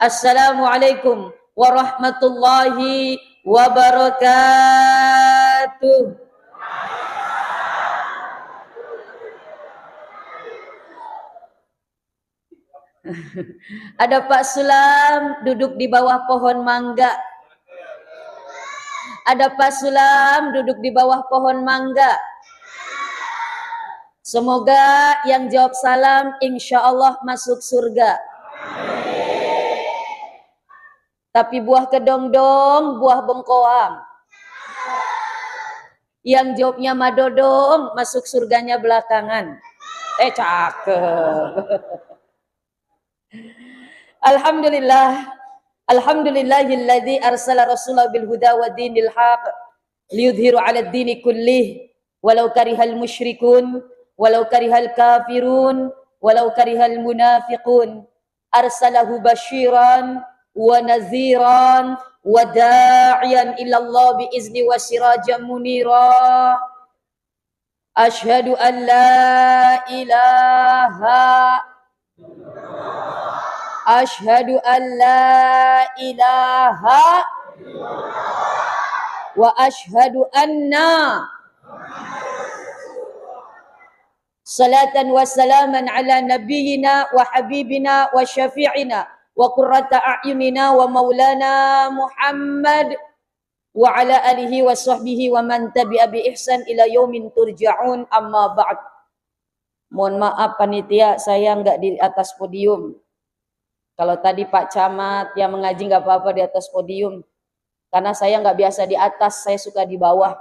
Assalamualaikum warahmatullahi wabarakatuh. Ada Pak Sulam duduk di bawah pohon mangga. Ada Pak Sulam duduk di bawah pohon mangga. Semoga yang jawab salam insya Allah masuk surga. Tapi buah kedong-dong, buah bengkoang. Yang jawabnya madodong, masuk surganya belakangan. Cakep. Alhamdulillah. Alhamdulillahilladzi arsala rasulahu bil huda wa dinil haq liyudhiru 'ala ad-dini kullih walau karihal musyrikun walau karihal kafirun walau karihal munafiqun. Arsalahu basyiran wa nadhiran wa da'iyan ila Allah bi izni wa sirajan munira. Asyhadu an la ilaha Asyhadu an la ilaha wa asyhadu anna salatan wa salaman ala nabiyyina wa habibina wa syafi'ina wa qurrata a'yunina wa maulana Muhammad wa ala alihi wa sahbihi wa man tabi'a bi ihsan ila yaumin turja'un, amma ba'd. Mohon maaf panitia, saya enggak di atas podium. Kalau tadi Pak Camat yang mengaji nggak apa-apa di atas podium. Karena saya nggak biasa di atas, saya suka di bawah.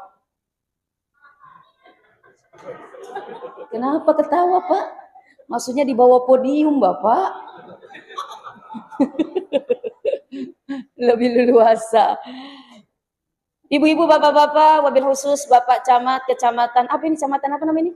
Kenapa ketawa Pak? Maksudnya di bawah podium Bapak? Lebih leluasa. Ibu-ibu, bapak-bapak, wabil khusus Bapak Camat, Kecamatan, apa ini kecamatan apa namanya ini?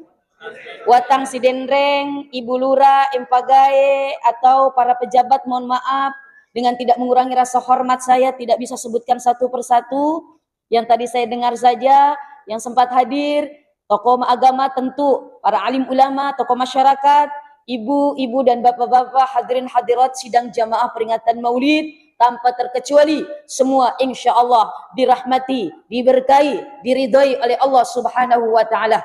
Watang Sidenreng, Ibu Lurah, Empagae, atau para pejabat, mohon maaf dengan tidak mengurangi rasa hormat saya tidak bisa sebutkan satu persatu. Yang tadi saya dengar saja, yang sempat hadir, tokoh agama tentu, para alim ulama, tokoh masyarakat, ibu-ibu dan bapak-bapak, hadirin hadirat sidang jamaah peringatan Maulid, tanpa terkecuali semua insya Allah dirahmati, diberkahi, diridhoi oleh Allah Subhanahu wa taala.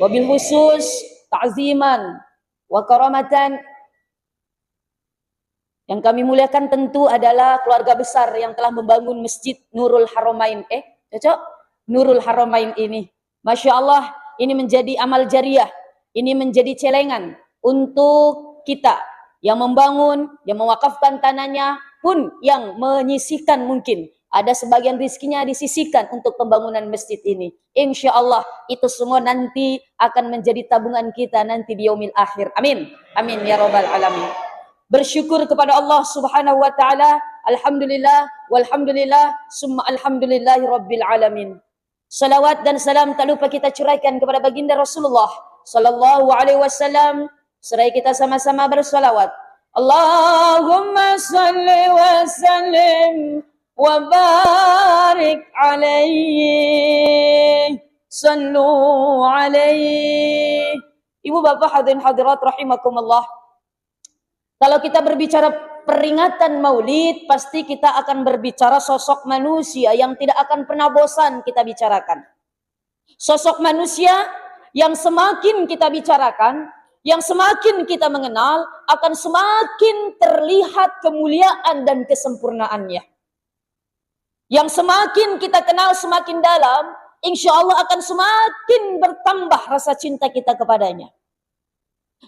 Wabil khusus ta'ziman wa karamatan yang kami muliakan tentu adalah keluarga besar yang telah membangun Masjid Nurul Haramain. Cocok? Nurul Haramain ini. Masya Allah, ini menjadi amal jariah. Ini menjadi celengan untuk kita yang membangun, yang mewakafkan tanahnya, pun yang menyisihkan mungkin. Ada sebagian rizkinya disisihkan untuk pembangunan masjid ini. Insya Allah itu semua nanti akan menjadi tabungan kita nanti di yaumil akhir. Amin. Amin ya rabbal alamin. Bersyukur kepada Allah Subhanahu wa taala. Alhamdulillah walhamdulillah summa alhamdulillahi rabbil alamin. Salawat dan salam tak lupa kita curahkan kepada baginda Rasulullah sallallahu alaihi wasallam. Seraya kita sama-sama bersalawat. Allahumma salli wa sallim wa barik alaihi sallu alaihi. Ibu bapak hadirin hadirat rahimakumullah. Kalau kita berbicara peringatan Maulid, pasti kita akan berbicara sosok manusia yang tidak akan pernah bosan kita bicarakan. Sosok manusia yang semakin kita bicarakan, yang semakin kita mengenal, akan semakin terlihat kemuliaan dan kesempurnaannya. Yang semakin kita kenal semakin dalam, insya Allah akan semakin bertambah rasa cinta kita kepadanya.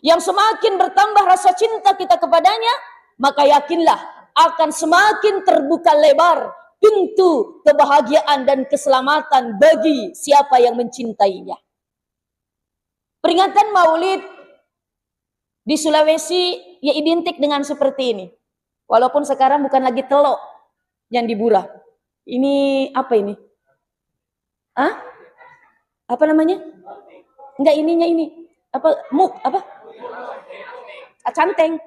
Yang semakin bertambah rasa cinta kita kepadanya, maka yakinlah akan semakin terbuka lebar pintu kebahagiaan dan keselamatan bagi siapa yang mencintainya. Peringatan Maulid di Sulawesi ya identik dengan seperti ini. Walaupun sekarang bukan lagi telok yang diburah. Ini apa ini? Apa namanya? Enggak, ininya ini. Apa? Apa? Canteng.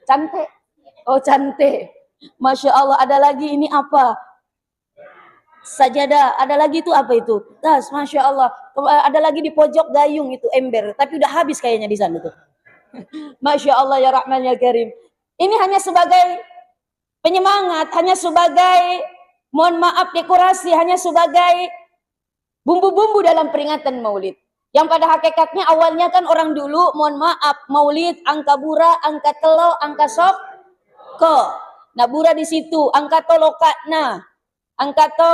Cante. Oh, cante. Masya Allah, ada lagi ini apa? Sajadah. Ada lagi itu apa itu? Tas, Masya Allah. Ada lagi di pojok gayung itu ember. Tapi udah habis kayaknya di sana tuh. Masya Allah ya Rahman ya Karim. Ini hanya sebagai penyemangat, hanya sebagai, mohon maaf, dekorasi, hanya sebagai bumbu-bumbu dalam peringatan maulid. Yang pada hakikatnya awalnya kan orang dulu, mohon maaf, maulid, angka bura, angka telo, angka soko. Nah bura di situ, angka to lokatna, angka to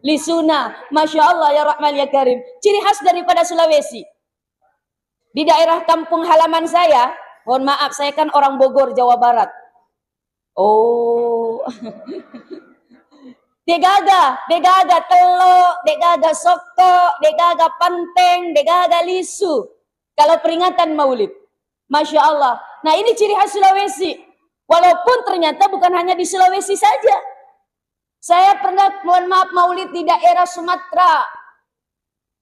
lisuna. Masya Allah ya Rahman ya Karim. Ciri khas daripada Sulawesi. Di daerah kampung halaman saya, mohon maaf, saya kan orang Bogor, Jawa Barat. Oh, degaga telo, degaga soko, degaga panteng, degaga lisu. Kalau peringatan maulid, Masya Allah. Nah ini ciri khas Sulawesi. Walaupun ternyata bukan hanya di Sulawesi saja. Saya pernah, mohon maaf, maulid di daerah Sumatera,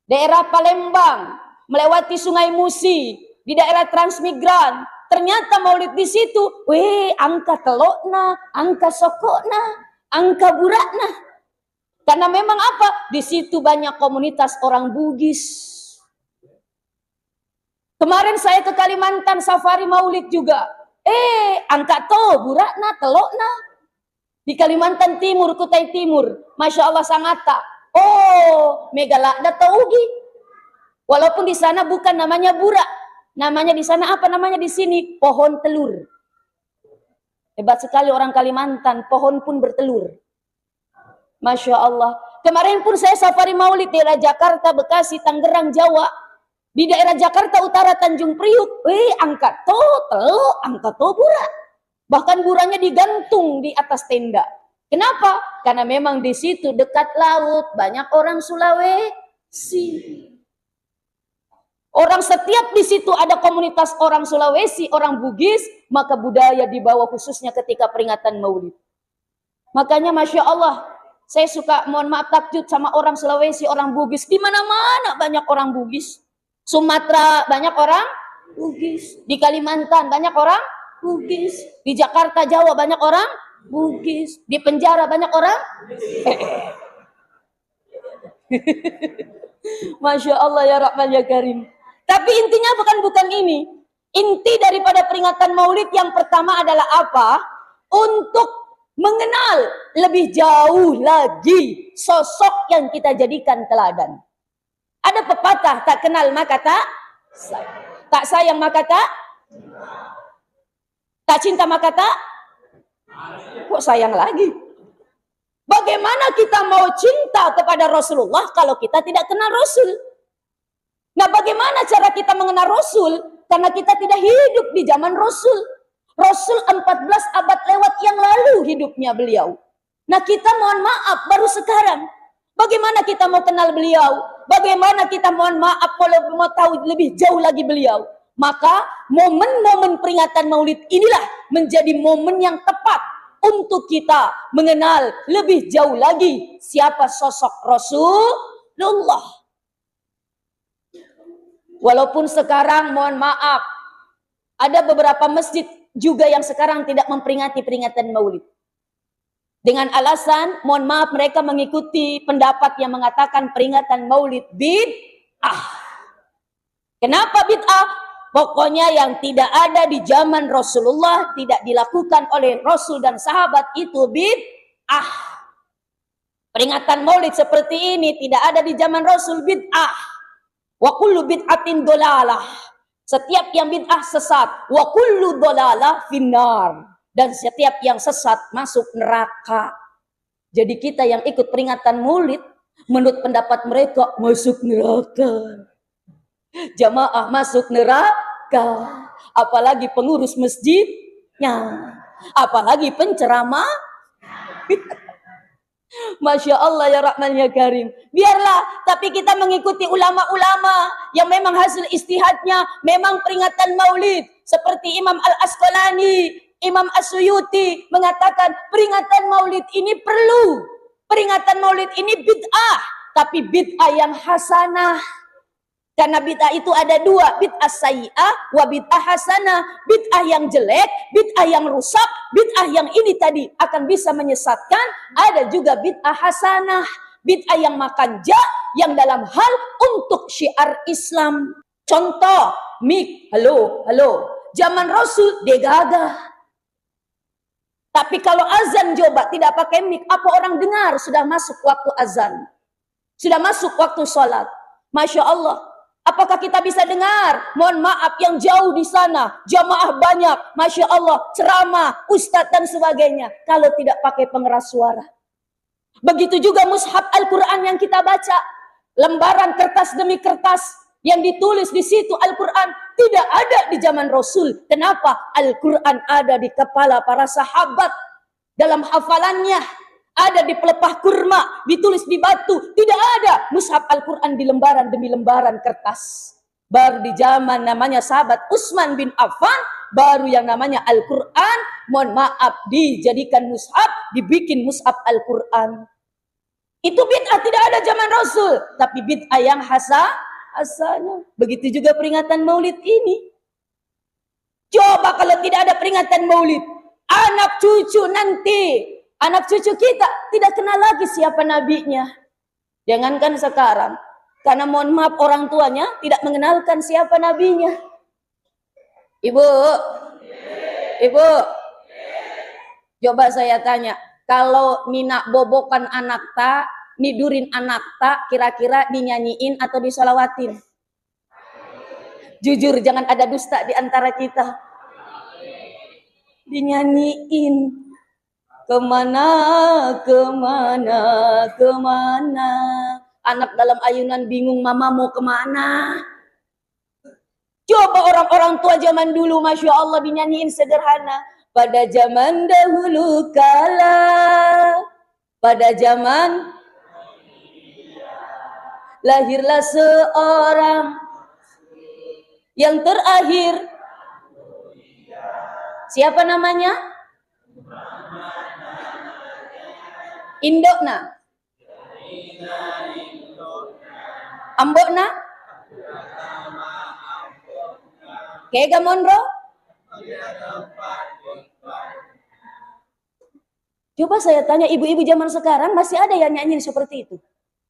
daerah Palembang, melewati Sungai Musi, di daerah Transmigran. Ternyata maulid di situ, angka telokna, angka sokokna, angka burakna. Karena memang apa? Di situ banyak komunitas orang Bugis. Kemarin saya ke Kalimantan safari maulid juga. Angka to, burakna, telokna. Di Kalimantan Timur, Kutai Timur, Masya Allah Sangata. Oh, Megalakda Taugi. Walaupun di sana bukan namanya burak. Namanya di sana apa namanya di sini? Pohon telur. Hebat sekali orang Kalimantan, pohon pun bertelur. Masya Allah. Kemarin pun saya safari maulid di daerah Jakarta, Bekasi, Tangerang, Jawa. Di daerah Jakarta Utara, Tanjung Priuk. Angka to, telo, angka to burak. Bahkan buranya digantung di atas tenda. Kenapa? Karena memang di situ dekat laut, banyak orang Sulawesi. Orang setiap di situ ada komunitas orang Sulawesi, orang Bugis, maka budaya dibawa khususnya ketika peringatan maulid. Makanya Masya Allah, saya suka, mohon maaf, takjub sama orang Sulawesi, orang Bugis. Di mana-mana banyak orang Bugis. Sumatera banyak orang Bugis. Di Kalimantan banyak orang Bugis. Di Jakarta, Jawa banyak orang Bugis. Di penjara banyak orang Masya Allah ya Rahman ya Karim. Tapi intinya bukan ini. Inti daripada peringatan maulid yang pertama adalah apa? Untuk mengenal lebih jauh lagi sosok yang kita jadikan teladan. Ada pepatah, tak kenal maka tak sayang maka tak cinta maka kok sayang lagi. Bagaimana kita mau cinta kepada Rasulullah kalau kita tidak kenal Rasul? Nah bagaimana cara kita mengenal Rasul? Karena kita tidak hidup di zaman Rasul. Rasul 14 abad lewat yang lalu hidupnya beliau. Nah kita mohon maaf baru sekarang. Bagaimana kita mau kenal beliau? Bagaimana kita mohon maaf kalau mau tahu lebih jauh lagi beliau? Maka momen-momen peringatan maulid inilah menjadi momen yang tepat untuk kita mengenal lebih jauh lagi siapa sosok Rasulullah. Walaupun sekarang mohon maaf ada beberapa masjid juga yang sekarang tidak memperingati peringatan maulid. Dengan alasan mohon maaf mereka mengikuti pendapat yang mengatakan peringatan maulid bid'ah. Kenapa bid'ah? Pokoknya yang tidak ada di zaman Rasulullah, tidak dilakukan oleh Rasul dan sahabat itu bid'ah. Peringatan maulid seperti ini tidak ada di zaman Rasul, bid'ah. Wa kullu bid'atin dolalah. Setiap yang bid'ah sesat. Wa kullu dolalah finnar. Dan setiap yang sesat masuk neraka. Jadi kita yang ikut peringatan maulid, menurut pendapat mereka masuk neraka. Jamaah masuk neraka. Apalagi pengurus masjidnya. Apalagi penceramah. Masya Allah ya Rahman ya Karim. Biarlah, tapi kita mengikuti ulama-ulama yang memang hasil istihadnya memang peringatan maulid. Seperti Imam Al-Asqalani, Imam As-Suyuti mengatakan peringatan maulid ini perlu. Peringatan maulid ini bid'ah, tapi bid'ah yang hasanah. Karena bid'ah itu ada dua, bid'ah sayyi'ah wa bid'ah hasanah. Bid'ah yang jelek, bid'ah yang rusak, bid'ah yang ini tadi akan bisa menyesatkan. Ada juga bid'ah hasanah, bid'ah yang makanja, yang dalam hal untuk syiar Islam. Contoh, halo. zaman Rasul dia gagah. Tapi kalau azan coba tidak pakai mic, apa orang dengar? Sudah masuk waktu azan. Sudah masuk waktu sholat. Masya Allah. Apakah kita bisa dengar? Mohon maaf yang jauh di sana. Jamaah banyak. Masya Allah. Ceramah, ustadz dan sebagainya. Kalau tidak pakai pengeras suara. Begitu juga mushaf Al-Quran yang kita baca. Lembaran kertas demi kertas. Yang ditulis di situ Al-Quran. Tidak ada di zaman Rasul. Kenapa? Al-Quran ada di kepala para sahabat. Dalam hafalannya. Ada di pelepah kurma, ditulis di batu. Tidak ada mushaf Al-Quran di lembaran demi lembaran kertas. Baru di zaman namanya sahabat Utsman bin Affan, baru yang namanya Al-Quran, mohon maaf, dijadikan mushaf, dibikin mushaf Al-Quran. Itu bid'ah tidak ada zaman Rasul. Tapi bid'ah yang hasanah. Begitu juga peringatan maulid ini. Coba kalau tidak ada peringatan maulid, anak cucu nanti, anak cucu kita tidak kenal lagi siapa nabinya. Jangankan sekarang. Karena mohon maaf orang tuanya tidak mengenalkan siapa nabinya. Ibu. Coba saya tanya. Kalau Mina bobokan anak tak, nidurin anak tak, kira-kira dinyanyiin atau disolawatin? Jujur jangan ada dusta di antara kita. Dinyanyiin. Kemana, anak dalam ayunan bingung mama mau kemana. Coba orang-orang tua zaman dulu, Masya Allah, dinyanyiin sederhana. Pada zaman dahulu kala, pada zaman lahirlah seorang yang terakhir. Siapa namanya? Indokna, Ambokna, Kega Monro. Coba saya tanya ibu-ibu zaman sekarang masih ada yang nyanyi seperti itu?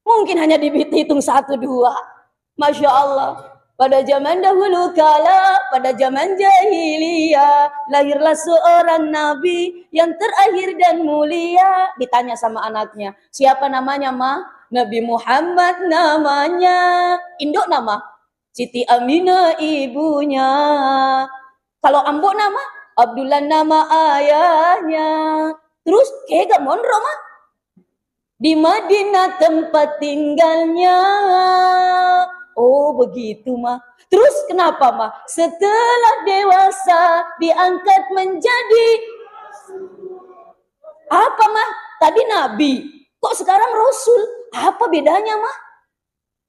Mungkin hanya dihitung 1, 2. Masya Allah. Pada zaman dahulu kala, pada zaman jahiliyah, lahirlah seorang nabi yang terakhir dan mulia. Ditanya sama anaknya, siapa namanya, Ma? Nabi Muhammad namanya. Induk nama? Siti Aminah ibunya. Kalau Ambok nama? Abdullah nama ayahnya. Terus Kega Monro, Ma? Di Madinah tempat tinggalnya. Oh begitu, Ma. Terus kenapa, Ma? Setelah dewasa diangkat menjadi apa, Ma? Tadi nabi, kok sekarang rasul? Apa bedanya, Ma?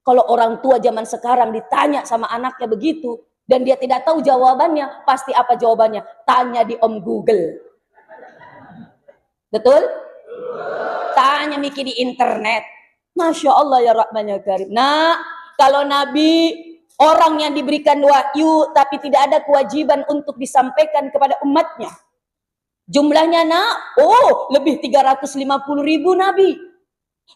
Kalau orang tua zaman sekarang ditanya sama anaknya begitu dan dia tidak tahu jawabannya, pasti apa jawabannya? Tanya di Om Google. Betul? Tanya Miki di internet. Masya Allah ya Rahman ya Karim. Nah, kalau Nabi orang yang diberikan wahyu tapi tidak ada kewajiban untuk disampaikan kepada umatnya. Jumlahnya lebih 350.000 Nabi.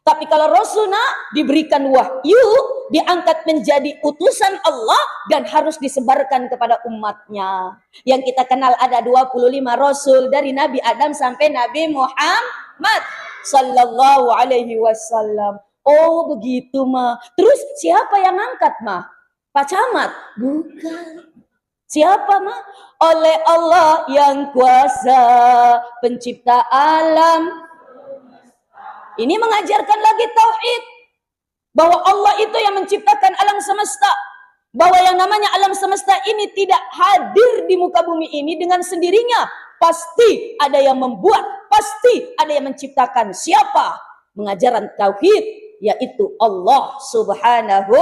Tapi kalau Rasul diberikan wahyu, diangkat menjadi utusan Allah dan harus disebarkan kepada umatnya. Yang kita kenal ada 25 Rasul dari Nabi Adam sampai Nabi Muhammad sallallahu alaihi wasallam. Oh begitu, Ma. Terus siapa yang angkat, Ma? Pak Camat? Bukan. Siapa, Ma? Oleh Allah yang kuasa pencipta alam. Ini mengajarkan lagi tauhid. Bahwa Allah itu yang menciptakan alam semesta. Bahwa yang namanya alam semesta ini tidak hadir di muka bumi ini dengan sendirinya. Pasti ada yang membuat. Pasti ada yang menciptakan. Siapa? Mengajaran tauhid. Yaitu Allah subhanahu.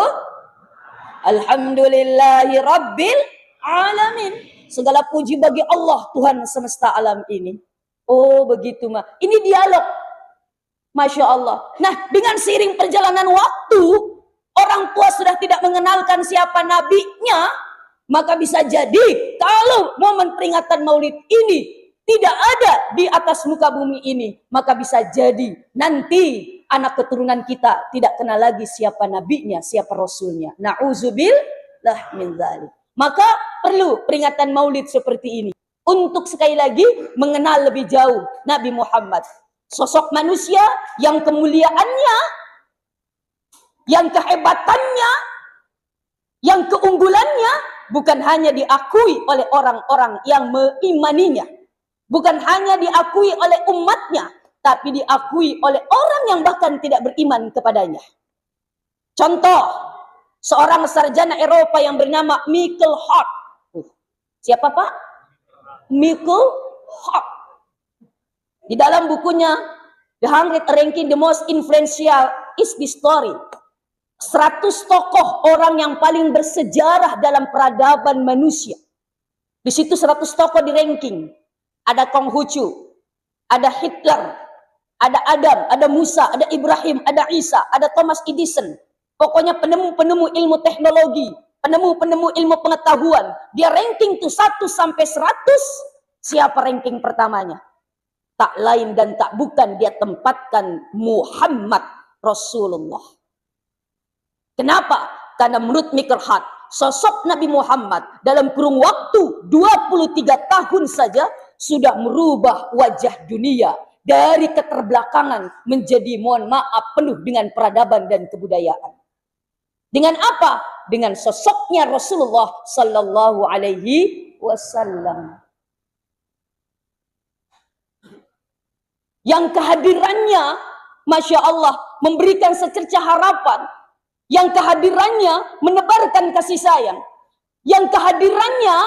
Alhamdulillahi rabbil alamin. Segala puji bagi Allah Tuhan semesta alam ini. Oh begitu, Ma. Ini dialog. Masya Allah. Nah, dengan seiring perjalanan waktu, orang tua sudah tidak mengenalkan siapa nabinya, maka bisa jadi kalau momen peringatan maulid ini tidak ada di atas muka bumi ini, maka bisa jadi nanti anak keturunan kita tidak kenal lagi siapa nabinya, siapa rasulnya. Na'udzubillah min dzalik. Maka perlu peringatan Maulid seperti ini untuk sekali lagi mengenal lebih jauh Nabi Muhammad, sosok manusia yang kemuliaannya, yang kehebatannya, yang keunggulannya bukan hanya diakui oleh orang-orang yang mengimaninya, bukan hanya diakui oleh umatnya, tapi diakui oleh orang yang bahkan tidak beriman kepadanya. Contoh, seorang sarjana Eropa yang bernama Michael Hart. Siapa Pak? Michael Hart. Di dalam bukunya The 100 Ranking the Most Influential History Story, 100 tokoh orang yang paling bersejarah dalam peradaban manusia. Di situ 100 tokoh di ranking. Ada Konghucu, ada Hitler, ada Adam, ada Musa, ada Ibrahim, ada Isa, ada Thomas Edison. Pokoknya penemu-penemu ilmu teknologi, penemu-penemu ilmu pengetahuan. Dia ranking tuh 1 sampai 100. Siapa ranking pertamanya? Tak lain dan tak bukan, dia tempatkan Muhammad Rasulullah. Kenapa? Karena menurut Michael Hart, sosok Nabi Muhammad dalam kurung waktu 23 tahun saja sudah merubah wajah dunia dari keterbelakangan menjadi, mohon maaf, penuh dengan peradaban dan kebudayaan. Dengan apa? Dengan sosoknya Rasulullah Sallallahu Alaihi Wasallam. Yang kehadirannya, Masya Allah, memberikan secercah harapan. Yang kehadirannya menebarkan kasih sayang. Yang kehadirannya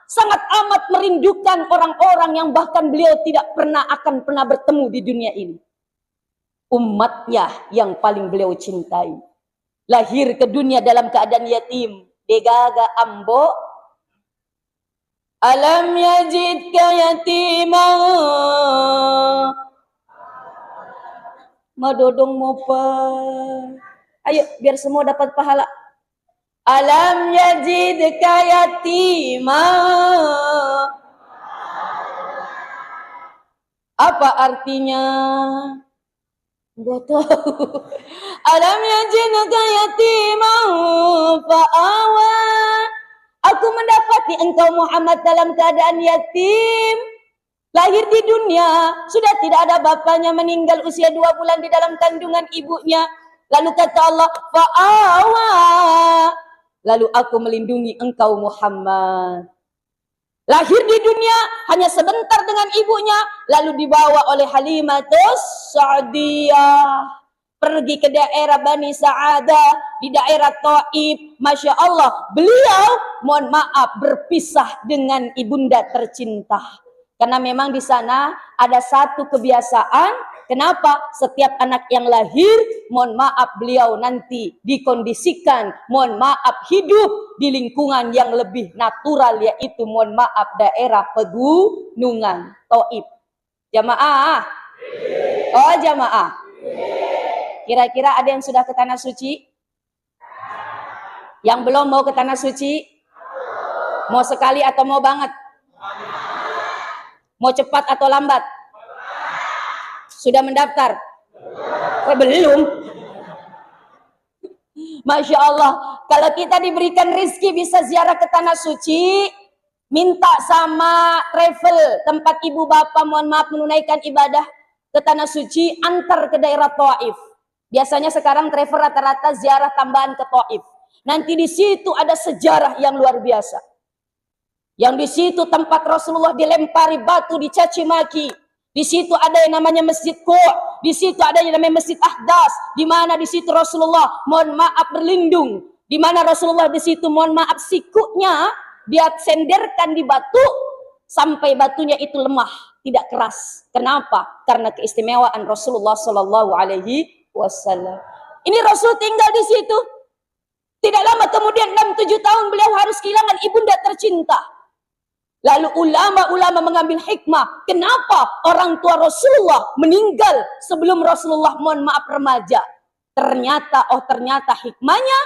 sangat amat merindukan orang-orang yang bahkan beliau tidak akan pernah bertemu di dunia ini. Umatnya yang paling beliau cintai. Lahir ke dunia dalam keadaan yatim. Degaga ambo. Alam yajidka yatimah. Madodong mopa. Ayo biar semua dapat pahala. Alam yajidka yatimah. Apa artinya? Enggak tahu. Alam yajidka yatimah fa'awa. Aku mendapati engkau Muhammad dalam keadaan yatim. Lahir di dunia, sudah tidak ada bapaknya, meninggal usia 2 bulan di dalam kandungan ibunya. Lalu kata Allah, fa'awa. Lalu aku melindungi engkau Muhammad. Lahir di dunia hanya sebentar dengan ibunya, lalu dibawa oleh Halimatus Sa'diyah. Pergi ke daerah Bani Sa'adah, di daerah Taif. Masya Allah, beliau, mohon maaf, berpisah dengan ibunda tercinta. Karena memang di sana ada satu kebiasaan. Kenapa? Setiap anak yang lahir, mohon maaf, beliau nanti dikondisikan, mohon maaf, hidup di lingkungan yang lebih natural, yaitu, mohon maaf, daerah pegunungan, Taif. Jamaah? Oh jamaah. Kira-kira ada yang sudah ke tanah suci? Yang belum mau ke tanah suci? Mau sekali atau mau banget? Mau cepat atau lambat? Sudah mendaftar? Belum. Masya Allah, kalau kita diberikan rezeki bisa ziarah ke tanah suci, minta sama travel tempat ibu bapak, mohon maaf, menunaikan ibadah ke tanah suci, antar ke daerah Taif. Biasanya sekarang travel rata-rata ziarah tambahan ke Taif. Nanti di situ ada sejarah yang luar biasa. Yang di situ tempat Rasulullah dilempari batu, dicaci maki. Di situ ada yang namanya Masjid Qur', di situ ada yang namanya Masjid Ahdas, di mana di situ Rasulullah, mohon maaf, berlindung. Di mana Rasulullah di situ, mohon maaf, sikunya dia senderkan di batu sampai batunya itu lemah, tidak keras. Kenapa? Karena keistimewaan Rasulullah Shallallahu Alaihi Wasallam. Ini Rasul tinggal di situ. Tidak lama kemudian 6-7 tahun beliau harus kehilangan ibunda tercinta. Lalu ulama-ulama mengambil hikmah. Kenapa orang tua Rasulullah meninggal sebelum Rasulullah, mohon maaf, remaja? Ternyata hikmahnya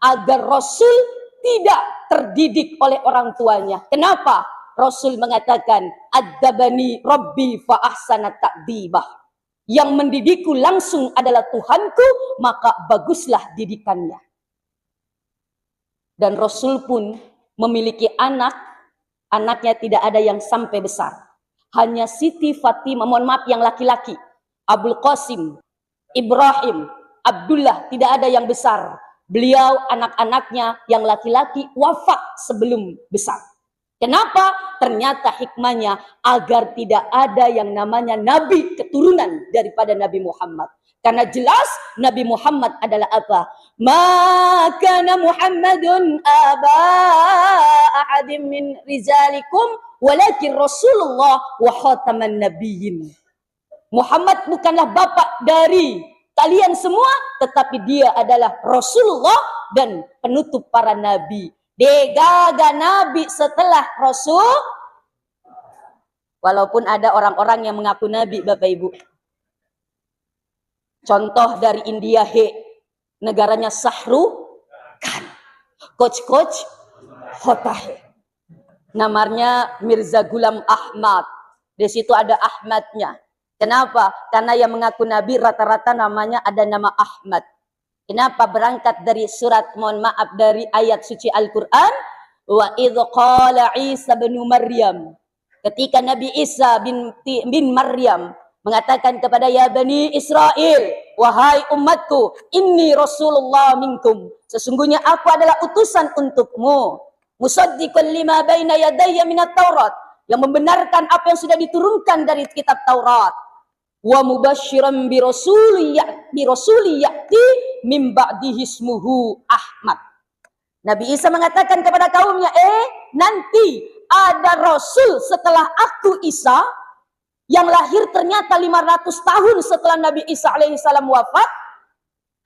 agar Rasul tidak terdidik oleh orang tuanya. Kenapa? Rasul mengatakan, Adzabani Rabbi fa ahsana ta'dibah. Yang mendidikku langsung adalah Tuhanku, maka baguslah didikannya. Dan Rasul pun memiliki anak, anaknya tidak ada yang sampai besar. Hanya Siti Fatimah, mohon maaf yang laki-laki, Abdul Qasim, Ibrahim, Abdullah, tidak ada yang besar. Beliau anak-anaknya yang laki-laki wafat sebelum besar. Kenapa? Ternyata hikmahnya agar tidak ada yang namanya nabi keturunan daripada Nabi Muhammad. Karena jelas Nabi Muhammad adalah apa? Maka Muhammadun aba ahadim min rizalikum walakin Rasulullah wa khataman nabiyyin. Muhammad bukanlah bapak dari kalian semua, tetapi dia adalah Rasulullah dan penutup para nabi. Degaga nabi setelah Rasul. Walaupun ada orang-orang yang mengaku nabi, Bapak Ibu. Contoh dari India, negaranya Shahru Khan, coach Hotah. Namanya Mirza Ghulam Ahmad. Di situ ada Ahmadnya. Kenapa? Karena yang mengaku nabi rata-rata namanya ada nama Ahmad. Kenapa? Berangkat dari surat, mohon maaf, dari ayat suci Al-Quran. Wa idh qala Isa bin Maryam. Ketika Nabi Isa bin Maryam mengatakan kepada ya Bani Israel, wahai umatku, inni Rasulullah minkum. Sesungguhnya aku adalah utusan untukmu. Musaddiqan lima baina yadayya minat Taurat. Yang membenarkan apa yang sudah diturunkan dari kitab Taurat. Wa mubasysyiran bi rasuli ya'ti min ba'dihi ismuhu Ahmad. Nabi Isa mengatakan kepada kaumnya, nanti ada rasul setelah aku Isa yang lahir ternyata 500 tahun setelah Nabi Isa alaihissalam wafat.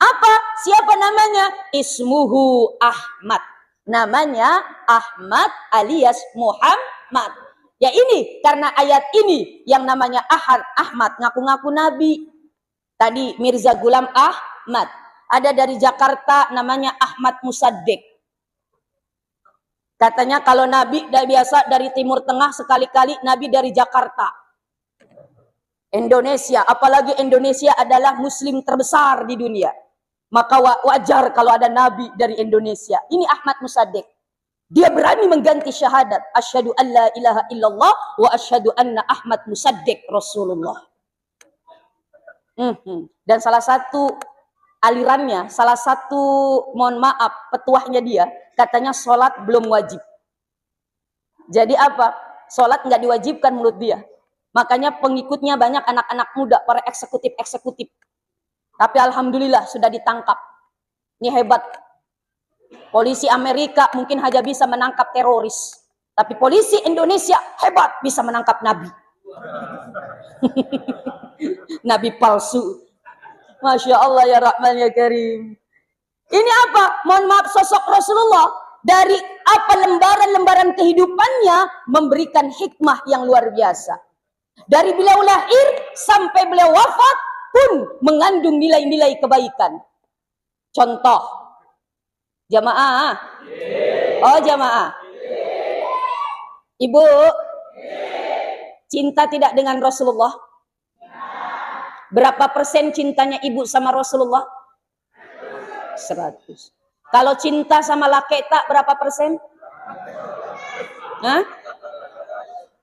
Apa? Siapa namanya? Ismuhu Ahmad. Namanya Ahmad alias Muhammad. Ya ini, karena ayat ini yang namanya Ahmad, ngaku-ngaku Nabi. Tadi Mirza Ghulam Ahmad. Ada dari Jakarta namanya Ahmad Musaddiq. Katanya kalau Nabi biasa dari Timur Tengah, sekali-kali Nabi dari Jakarta. Indonesia, apalagi Indonesia adalah muslim terbesar di dunia. Maka wajar kalau ada Nabi dari Indonesia. Ini Ahmad Musaddiq. Dia berani mengganti syahadat. Asyhadu an la ilaha illallah wa asyhadu anna Ahmad Musaddiq Rasulullah. Dan salah satu alirannya, salah satu, mohon maaf, petuahnya dia, katanya sholat belum wajib. Jadi apa? Sholat nggak diwajibkan menurut dia. Makanya pengikutnya banyak anak-anak muda, para eksekutif. Tapi alhamdulillah sudah ditangkap. Ini hebat. Polisi Amerika mungkin hanya bisa menangkap teroris. Tapi polisi Indonesia hebat, bisa menangkap Nabi. Nabi palsu. Masya Allah ya Rahman ya Karim. Ini apa? Mohon maaf, sosok Rasulullah. Dari apa lembaran-lembaran kehidupannya memberikan hikmah yang luar biasa. Dari beliau lahir sampai beliau wafat pun mengandung nilai-nilai kebaikan. Contoh, jamaah. Oh jamaah. Ibu, cinta tidak dengan Rasulullah? Berapa persen cintanya ibu sama Rasulullah? 100. Kalau cinta sama laki tak berapa persen? Hah?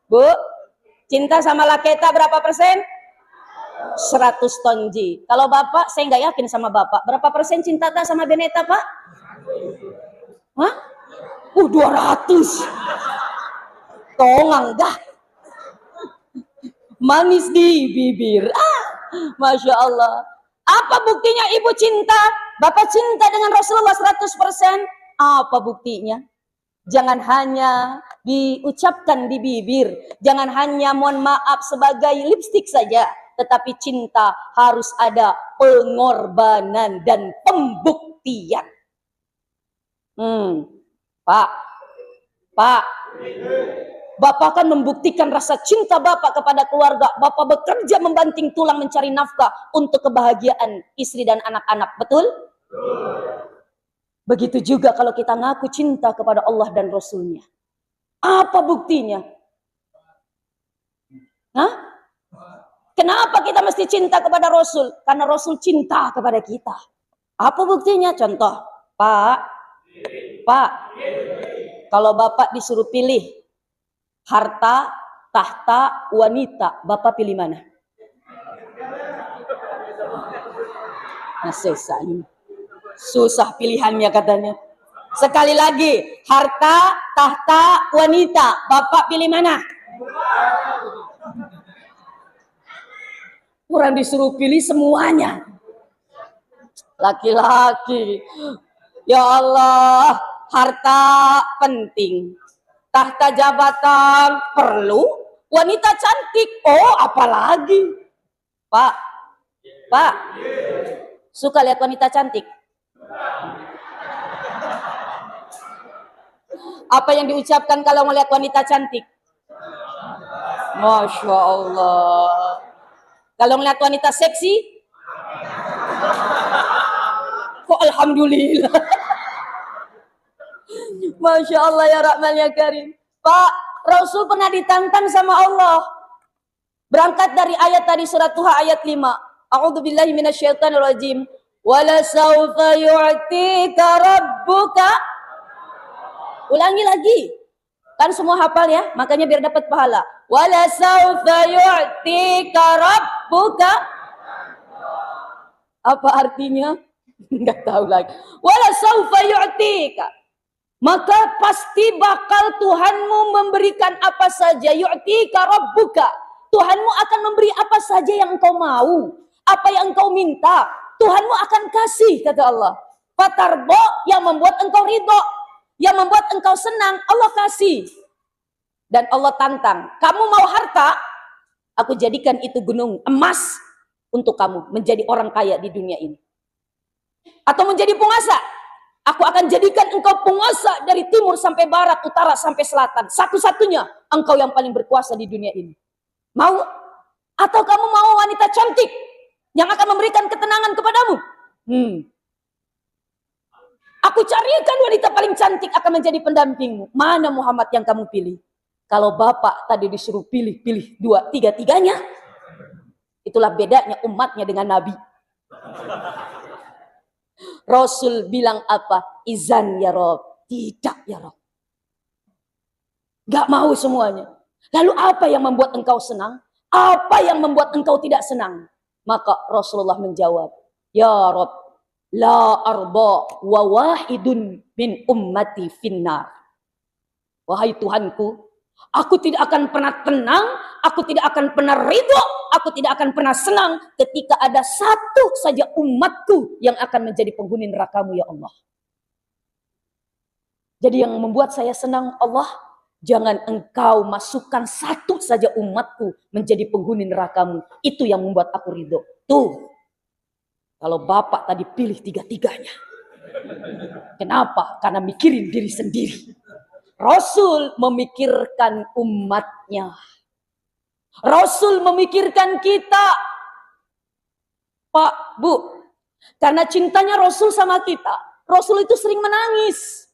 Bu, cinta sama laki tak berapa persen? 100 tonji. Kalau bapak, saya nggak yakin sama bapak. Berapa persen cinta tak sama Beneta, Pak? Hah? 200. Tongang dah. Manis di bibir. Masya Allah. Apa buktinya ibu cinta? Bapak cinta dengan Rasulullah 100%. Apa buktinya? Jangan hanya diucapkan di bibir. Jangan hanya mohon maaf sebagai lipstik saja. Tetapi cinta harus ada pengorbanan dan pembuktian. Pak. Bapak akan membuktikan rasa cinta Bapak kepada keluarga. Bapak bekerja membanting tulang mencari nafkah untuk kebahagiaan istri dan anak-anak. Betul? Begitu juga kalau kita ngaku cinta kepada Allah dan Rasulnya. Apa buktinya? Hah? Kenapa kita mesti cinta kepada Rasul? Karena Rasul cinta kepada kita. Apa buktinya? Contoh, Pak. Kalau Bapak disuruh pilih harta, tahta, wanita, Bapak pilih mana? Nah, susah pilihannya katanya. Sekali lagi, harta, tahta, wanita, Bapak pilih mana? Orang disuruh pilih semuanya. Laki-laki. Ya Allah, harta penting. Tahta jabatan perlu. Wanita cantik, oh apalagi. Pak, suka lihat wanita cantik? Apa yang diucapkan kalau melihat wanita cantik? Masya Allah. Kalau melihat wanita seksi? Kok alhamdulillah. Masya Allah ya Rahman ya Karim. Pak, Rasul pernah ditantang sama Allah. Berangkat dari ayat tadi surat Tuha ayat 5. A'udzubillahi minasyaitonirrajim. Wala sawfa yu'tika rabbuka. Ulangi lagi. Kan semua hafal ya, makanya biar dapat pahala. Wala sawfa yu'tika rabbuka. Apa artinya? Enggak tahu lagi. Wala sawfa yu'tika. Maka pasti bakal Tuhanmu memberikan apa saja. Yu'tika rabbuka. Tuhanmu akan memberi apa saja yang engkau mau. Apa yang engkau minta. Tuhanmu akan kasih, kata Allah. Fatarbo, yang membuat engkau ridho. Yang membuat engkau senang, Allah kasih. Dan Allah tantang. Kamu mau harta? Aku jadikan itu gunung emas untuk kamu. Menjadi orang kaya di dunia ini. Atau menjadi penguasa. Aku akan jadikan engkau penguasa dari timur sampai barat, utara sampai selatan. Satu-satunya engkau yang paling berkuasa di dunia ini. Mau? Atau kamu mau wanita cantik yang akan memberikan ketenangan kepadamu? Aku carikan wanita paling cantik akan menjadi pendampingmu. Mana Muhammad yang kamu pilih? Kalau Bapak tadi disuruh pilih dua, tiga-tiganya, itulah bedanya umatnya dengan Nabi. Rasul bilang apa? Izan ya Rob. Tidak ya Rob. Gak mau semuanya. Lalu apa yang membuat engkau senang? Apa yang membuat engkau tidak senang? Maka Rasulullah menjawab, ya Rob, la arba wa wahidun min ummati finnar. Wahai Tuhanku, aku tidak akan pernah tenang, aku tidak akan pernah ridho, aku tidak akan pernah senang ketika ada satu saja umatku yang akan menjadi penghuni neraka-Mu ya Allah. Jadi yang membuat saya senang, Allah, jangan engkau masukkan satu saja umatku menjadi penghuni neraka-Mu. Itu yang membuat aku ridho. Tuh, kalau Bapak tadi pilih tiga-tiganya. Kenapa? Karena mikirin diri sendiri. Rasul memikirkan umatnya. Rasul memikirkan kita. Pak, Bu, karena cintanya Rasul sama kita, Rasul itu sering menangis.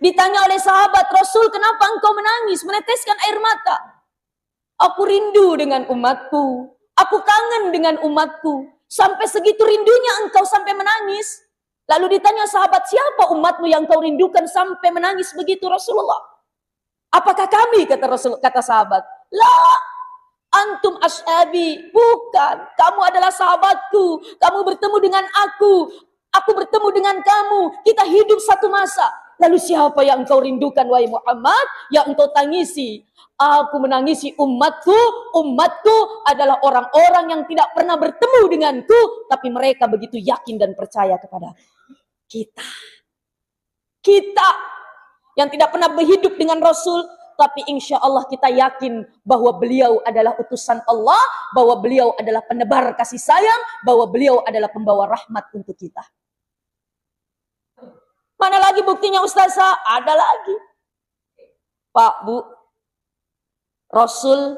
Ditanya oleh sahabat, Rasul, kenapa engkau menangis, meneteskan air mata? Aku rindu dengan umatku. Aku kangen dengan umatku. Sampai segitu rindunya engkau sampai menangis. Lalu ditanya sahabat, siapa umatmu yang kau rindukan sampai menangis begitu Rasulullah? Apakah kami, kata sahabat? La, antum ashabi. Bukan, kamu adalah sahabatku. Kamu bertemu dengan aku bertemu dengan kamu. Kita hidup satu masa. Lalu siapa yang engkau rindukan wahai Muhammad? Yang engkau tangisi? Aku menangisi umatku. Umatku adalah orang-orang yang tidak pernah bertemu denganku, tapi mereka begitu yakin dan percaya kepada kita yang tidak pernah berhidup dengan Rasul, tapi insya Allah kita yakin bahwa beliau adalah utusan Allah, bahwa beliau adalah penebar kasih sayang, bahwa beliau adalah pembawa rahmat untuk kita. Mana lagi buktinya Ustazah? Ada lagi. Pak, Bu, Rasul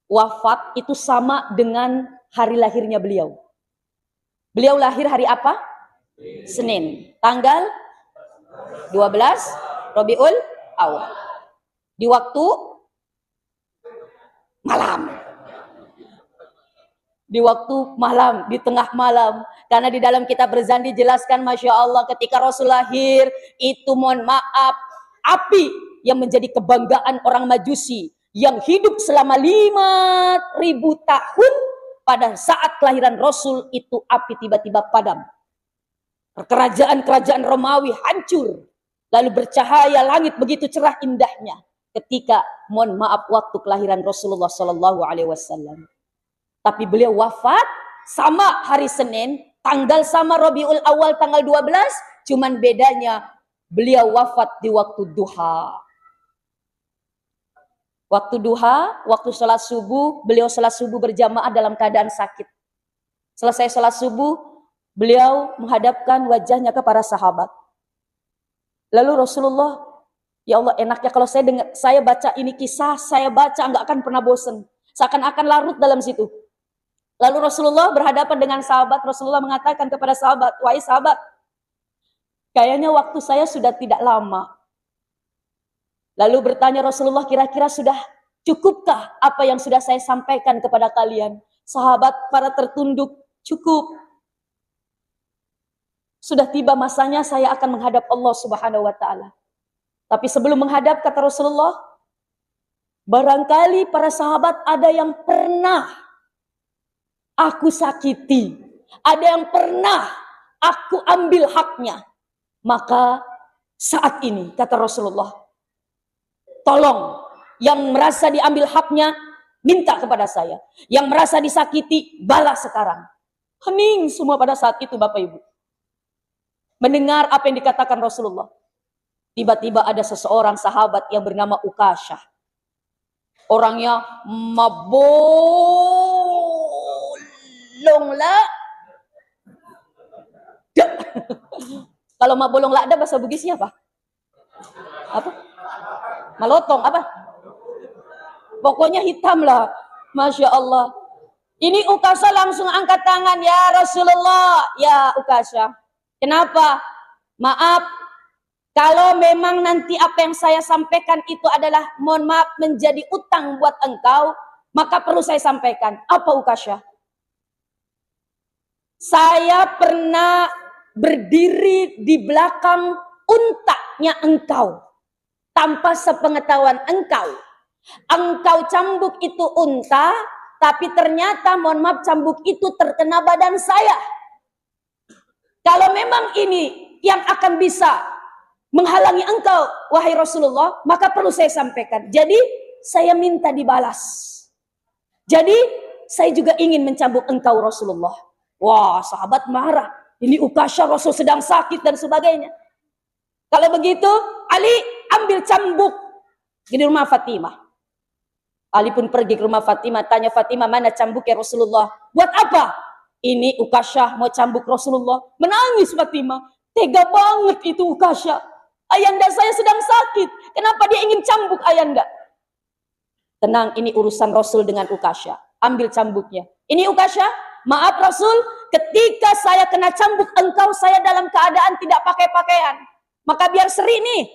wafat itu sama dengan hari lahirnya beliau. Beliau lahir hari apa? Senin. Tanggal 12 Rabiul Awal. Di waktu malam. di waktu malam, di tengah malam. Karena di dalam kitab Berzan dijelaskan, Masya Allah, ketika Rasul lahir, itu mohon maaf, api yang menjadi kebanggaan orang Majusi, yang hidup selama 5.000 tahun, pada saat kelahiran Rasul, itu api tiba-tiba padam. Kerajaan-kerajaan Romawi hancur. Lalu bercahaya langit begitu cerah indahnya. Ketika, mohon maaf, waktu kelahiran Rasulullah SAW. Tapi beliau wafat sama hari Senin, tanggal sama Rabiul Awal tanggal 12, cuman bedanya beliau wafat di waktu duha. Waktu duha, waktu sholat subuh, beliau sholat subuh berjamaah dalam keadaan sakit. Selesai sholat subuh, beliau menghadapkan wajahnya ke para sahabat. Lalu Rasulullah, ya Allah, enaknya kalau saya baca ini kisah, saya baca nggak akan pernah bosan. Seakan-akan larut dalam situ. Lalu Rasulullah berhadapan dengan sahabat, Rasulullah mengatakan kepada sahabat, wahai sahabat, kayaknya waktu saya sudah tidak lama. Lalu bertanya Rasulullah, kira-kira sudah cukupkah apa yang sudah saya sampaikan kepada kalian? Sahabat para tertunduk, cukup. Sudah tiba masanya saya akan menghadap Allah Subhanahu wa Ta'ala. Tapi sebelum menghadap, kata Rasulullah, barangkali para sahabat ada yang pernah aku sakiti, ada yang pernah aku ambil haknya. Maka saat ini, kata Rasulullah, tolong yang merasa diambil haknya, minta kepada saya. Yang merasa disakiti, balas sekarang. Hening semua pada saat itu, Bapak Ibu. Mendengar apa yang dikatakan Rasulullah. Tiba-tiba ada seseorang sahabat yang bernama Ukasyah. Orangnya mabolong la. Kalau mabolong la ada bahasa Bugisnya apa? Apa? Malotong apa? Pokoknya hitam lah. Masya Allah. Ini Ukasyah langsung angkat tangan. Ya Rasulullah. Ya Ukasyah. Kenapa? Maaf, kalau memang nanti apa yang saya sampaikan itu adalah, mohon maaf, menjadi utang buat engkau, maka perlu saya sampaikan. Apa Ukasyah? Saya pernah berdiri di belakang untaknya engkau, tanpa sepengetahuan engkau. Engkau cambuk itu unta, tapi ternyata, mohon maaf, cambuk itu terkena badan saya. Kalau memang ini yang akan bisa menghalangi engkau, wahai Rasulullah, maka perlu saya sampaikan. Jadi, saya minta dibalas. Jadi, saya juga ingin mencambuk engkau, Rasulullah. Wah, sahabat marah. Ini Ukasyah, Rasul sedang sakit dan sebagainya. Kalau begitu, Ali ambil cambuk di rumah Fatimah. Ali pun pergi ke rumah Fatimah, tanya Fatimah, mana cambuk ya Rasulullah? Buat apa? Ini Ukasyah mau cambuk Rasulullah. Menangis Fatimah. Tega banget itu Ukasyah. Ayanda saya sedang sakit. Kenapa dia ingin cambuk Ayanda? Tenang, ini urusan Rasul dengan Ukasyah. Ambil cambuknya. Ini Ukasyah, maaf Rasul, ketika saya kena cambuk engkau, saya dalam keadaan tidak pakai pakaian. Maka biar seri nih.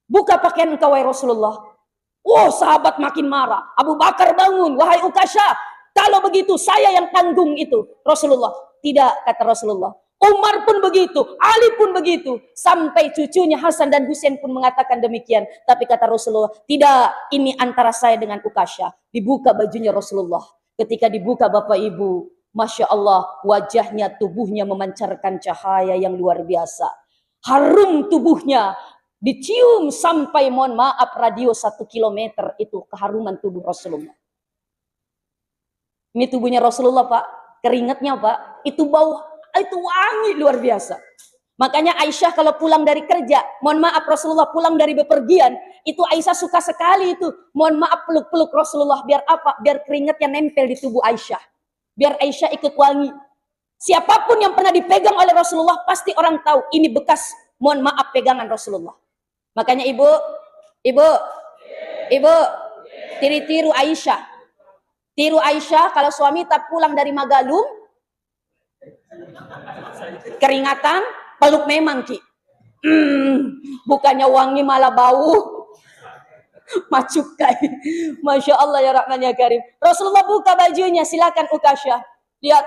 Buka pakaian engkau, wahai Rasulullah. Oh, sahabat makin marah. Abu Bakar bangun. Wahai Ukasyah, kalau begitu saya yang tanggung itu. Rasulullah. Tidak, kata Rasulullah. Umar pun begitu, Ali pun begitu. Sampai cucunya Hasan dan Husain pun mengatakan demikian. Tapi kata Rasulullah, tidak, ini antara saya dengan Ukasyah. Dibuka bajunya Rasulullah. Ketika dibuka Bapak Ibu, Masya Allah, wajahnya, tubuhnya memancarkan cahaya yang luar biasa. Harum tubuhnya, dicium sampai, mohon maaf, radio 1 kilometer itu keharuman tubuh Rasulullah. Ini tubuhnya Rasulullah, Pak. Keringatnya, Pak. Itu bau, itu wangi luar biasa. Makanya Aisyah kalau pulang dari kerja, mohon maaf, Rasulullah pulang dari bepergian, itu Aisyah suka sekali itu, mohon maaf, peluk-peluk Rasulullah. Biar apa? Biar keringatnya nempel di tubuh Aisyah. Biar Aisyah ikut wangi. Siapapun yang pernah dipegang oleh Rasulullah, pasti orang tahu ini bekas, mohon maaf, pegangan Rasulullah. Makanya ibu, tiru Aisyah. Tiru Aisyah, kalau suami tak pulang dari Magalung, keringatan, peluk memang Ki. Bukannya wangi malah bau. Macukai. Masya Allah ya Rahman ya Karim. Rasulullah buka bajunya, silakan Ukasyah. Lihat,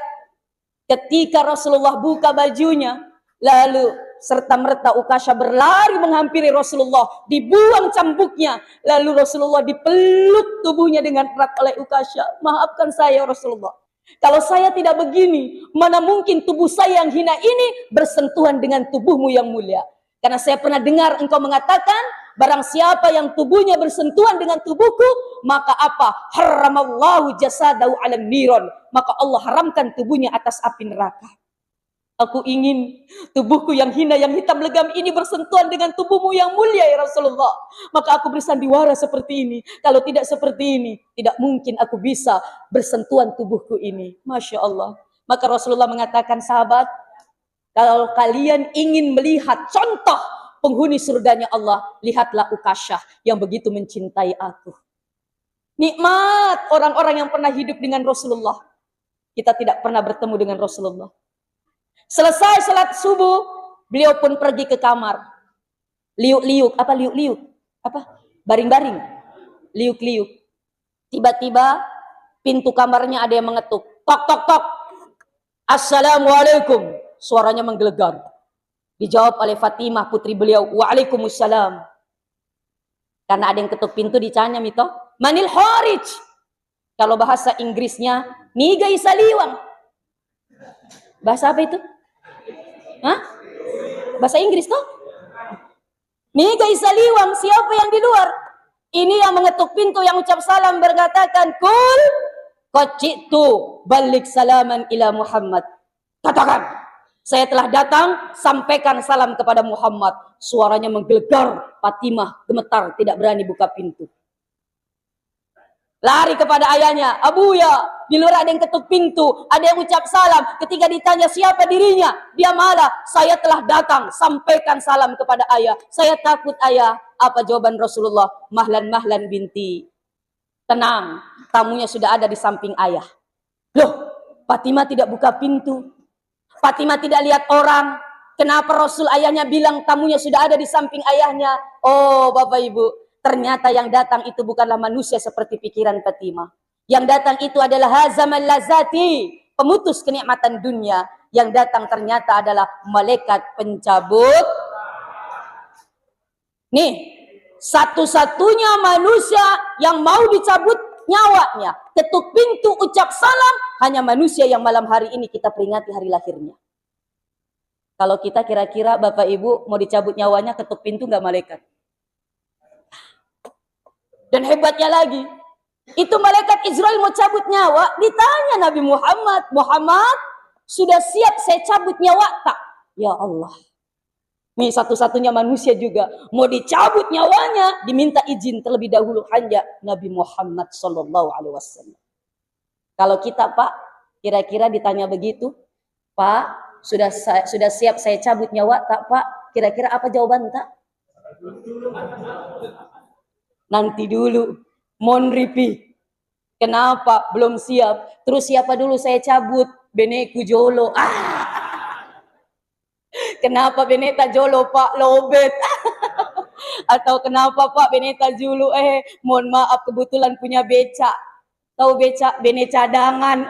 ketika Rasulullah buka bajunya, lalu serta-merta Ukasha berlari menghampiri Rasulullah, dibuang cambuknya, lalu Rasulullah dipeluk tubuhnya dengan erat oleh Ukasha. Maafkan saya Rasulullah, kalau saya tidak begini, mana mungkin tubuh saya yang hina ini bersentuhan dengan tubuhmu yang mulia. Karena saya pernah dengar engkau mengatakan, barang siapa yang tubuhnya bersentuhan dengan tubuhku, maka apa? Haramallahu jasadahu alam niron. Maka Allah haramkan tubuhnya atas api neraka. Aku ingin tubuhku yang hina, yang hitam legam ini bersentuhan dengan tubuhmu yang mulia ya Rasulullah. Maka aku bersandiwara seperti ini. Kalau tidak seperti ini, tidak mungkin aku bisa bersentuhan tubuhku ini. Masya Allah. Maka Rasulullah mengatakan, sahabat, kalau kalian ingin melihat contoh penghuni surganya Allah, lihatlah Ukasha yang begitu mencintai aku. Nikmat orang-orang yang pernah hidup dengan Rasulullah. Kita tidak pernah bertemu dengan Rasulullah. Selesai salat subuh, beliau pun pergi ke kamar. Liuk-liuk, apa liuk-liuk? Apa? Baring-baring. Liuk-liuk. Tiba-tiba pintu kamarnya ada yang mengetuk. Tok, tok, tok. Assalamualaikum. Suaranya menggelegar. Dijawab oleh Fatimah, putri beliau. Waalaikumsalam. Karena ada yang ketuk pintu, ditanya mito, manil kharij. Kalau bahasa Inggrisnya, niga isaliwang. Bahasa apa itu? Hah? Bahasa Inggris tuh? Niga isaliwang, siapa yang di luar? Ini yang mengetuk pintu, yang ucap salam berkatakan, kul qacitu balik salaman ila Muhammad. Katakan, saya telah datang, sampaikan salam kepada Muhammad. Suaranya menggelegar, Fatimah gemetar, tidak berani buka pintu. Lari kepada ayahnya, Abuya, di luar ada yang ketuk pintu, ada yang ucap salam. Ketika ditanya siapa dirinya, dia malah, saya telah datang, sampaikan salam kepada ayah. Saya takut ayah. Apa jawaban Rasulullah? Mahlan binti. Tenang, tamunya sudah ada di samping ayah. Loh, Fatimah tidak buka pintu. Fatimah tidak lihat orang. Kenapa Rasul ayahnya bilang tamunya sudah ada di samping ayahnya? Oh, Bapak Ibu, ternyata yang datang itu bukanlah manusia seperti pikiran Fatimah. Yang datang itu adalah hazamal lazati, pemutus kenikmatan dunia. Yang datang ternyata adalah malaikat pencabut. Nih, satu-satunya manusia yang mau dicabut nyawanya, ketuk pintu, ucap salam, hanya manusia yang malam hari ini kita peringati hari lahirnya. Kalau kita kira-kira Bapak Ibu mau dicabut nyawanya, ketuk pintu nggak malaikat? Dan hebatnya lagi, itu malaikat Israel mau cabut nyawa, ditanya Nabi Muhammad, Muhammad, sudah siap saya cabut nyawa tak? Ya Allah. Nih satu-satunya manusia juga mau dicabut nyawanya, diminta izin terlebih dahulu hanya Nabi Muhammad sallallahu alaihi wasallam. Kalau kita, Pak, kira-kira ditanya begitu, Pak, sudah siap saya cabut nyawa tak, Pak? Kira-kira apa jawaban tak? Nanti dulu, mohon repeat. Kenapa belum siap? Terus siapa dulu saya cabut? Beneku jolo. Kenapa beneta jolo Pak lobet? Atau kenapa Pak beneta julu mohon maaf kebetulan punya becak. Tahu becak bene cadangan.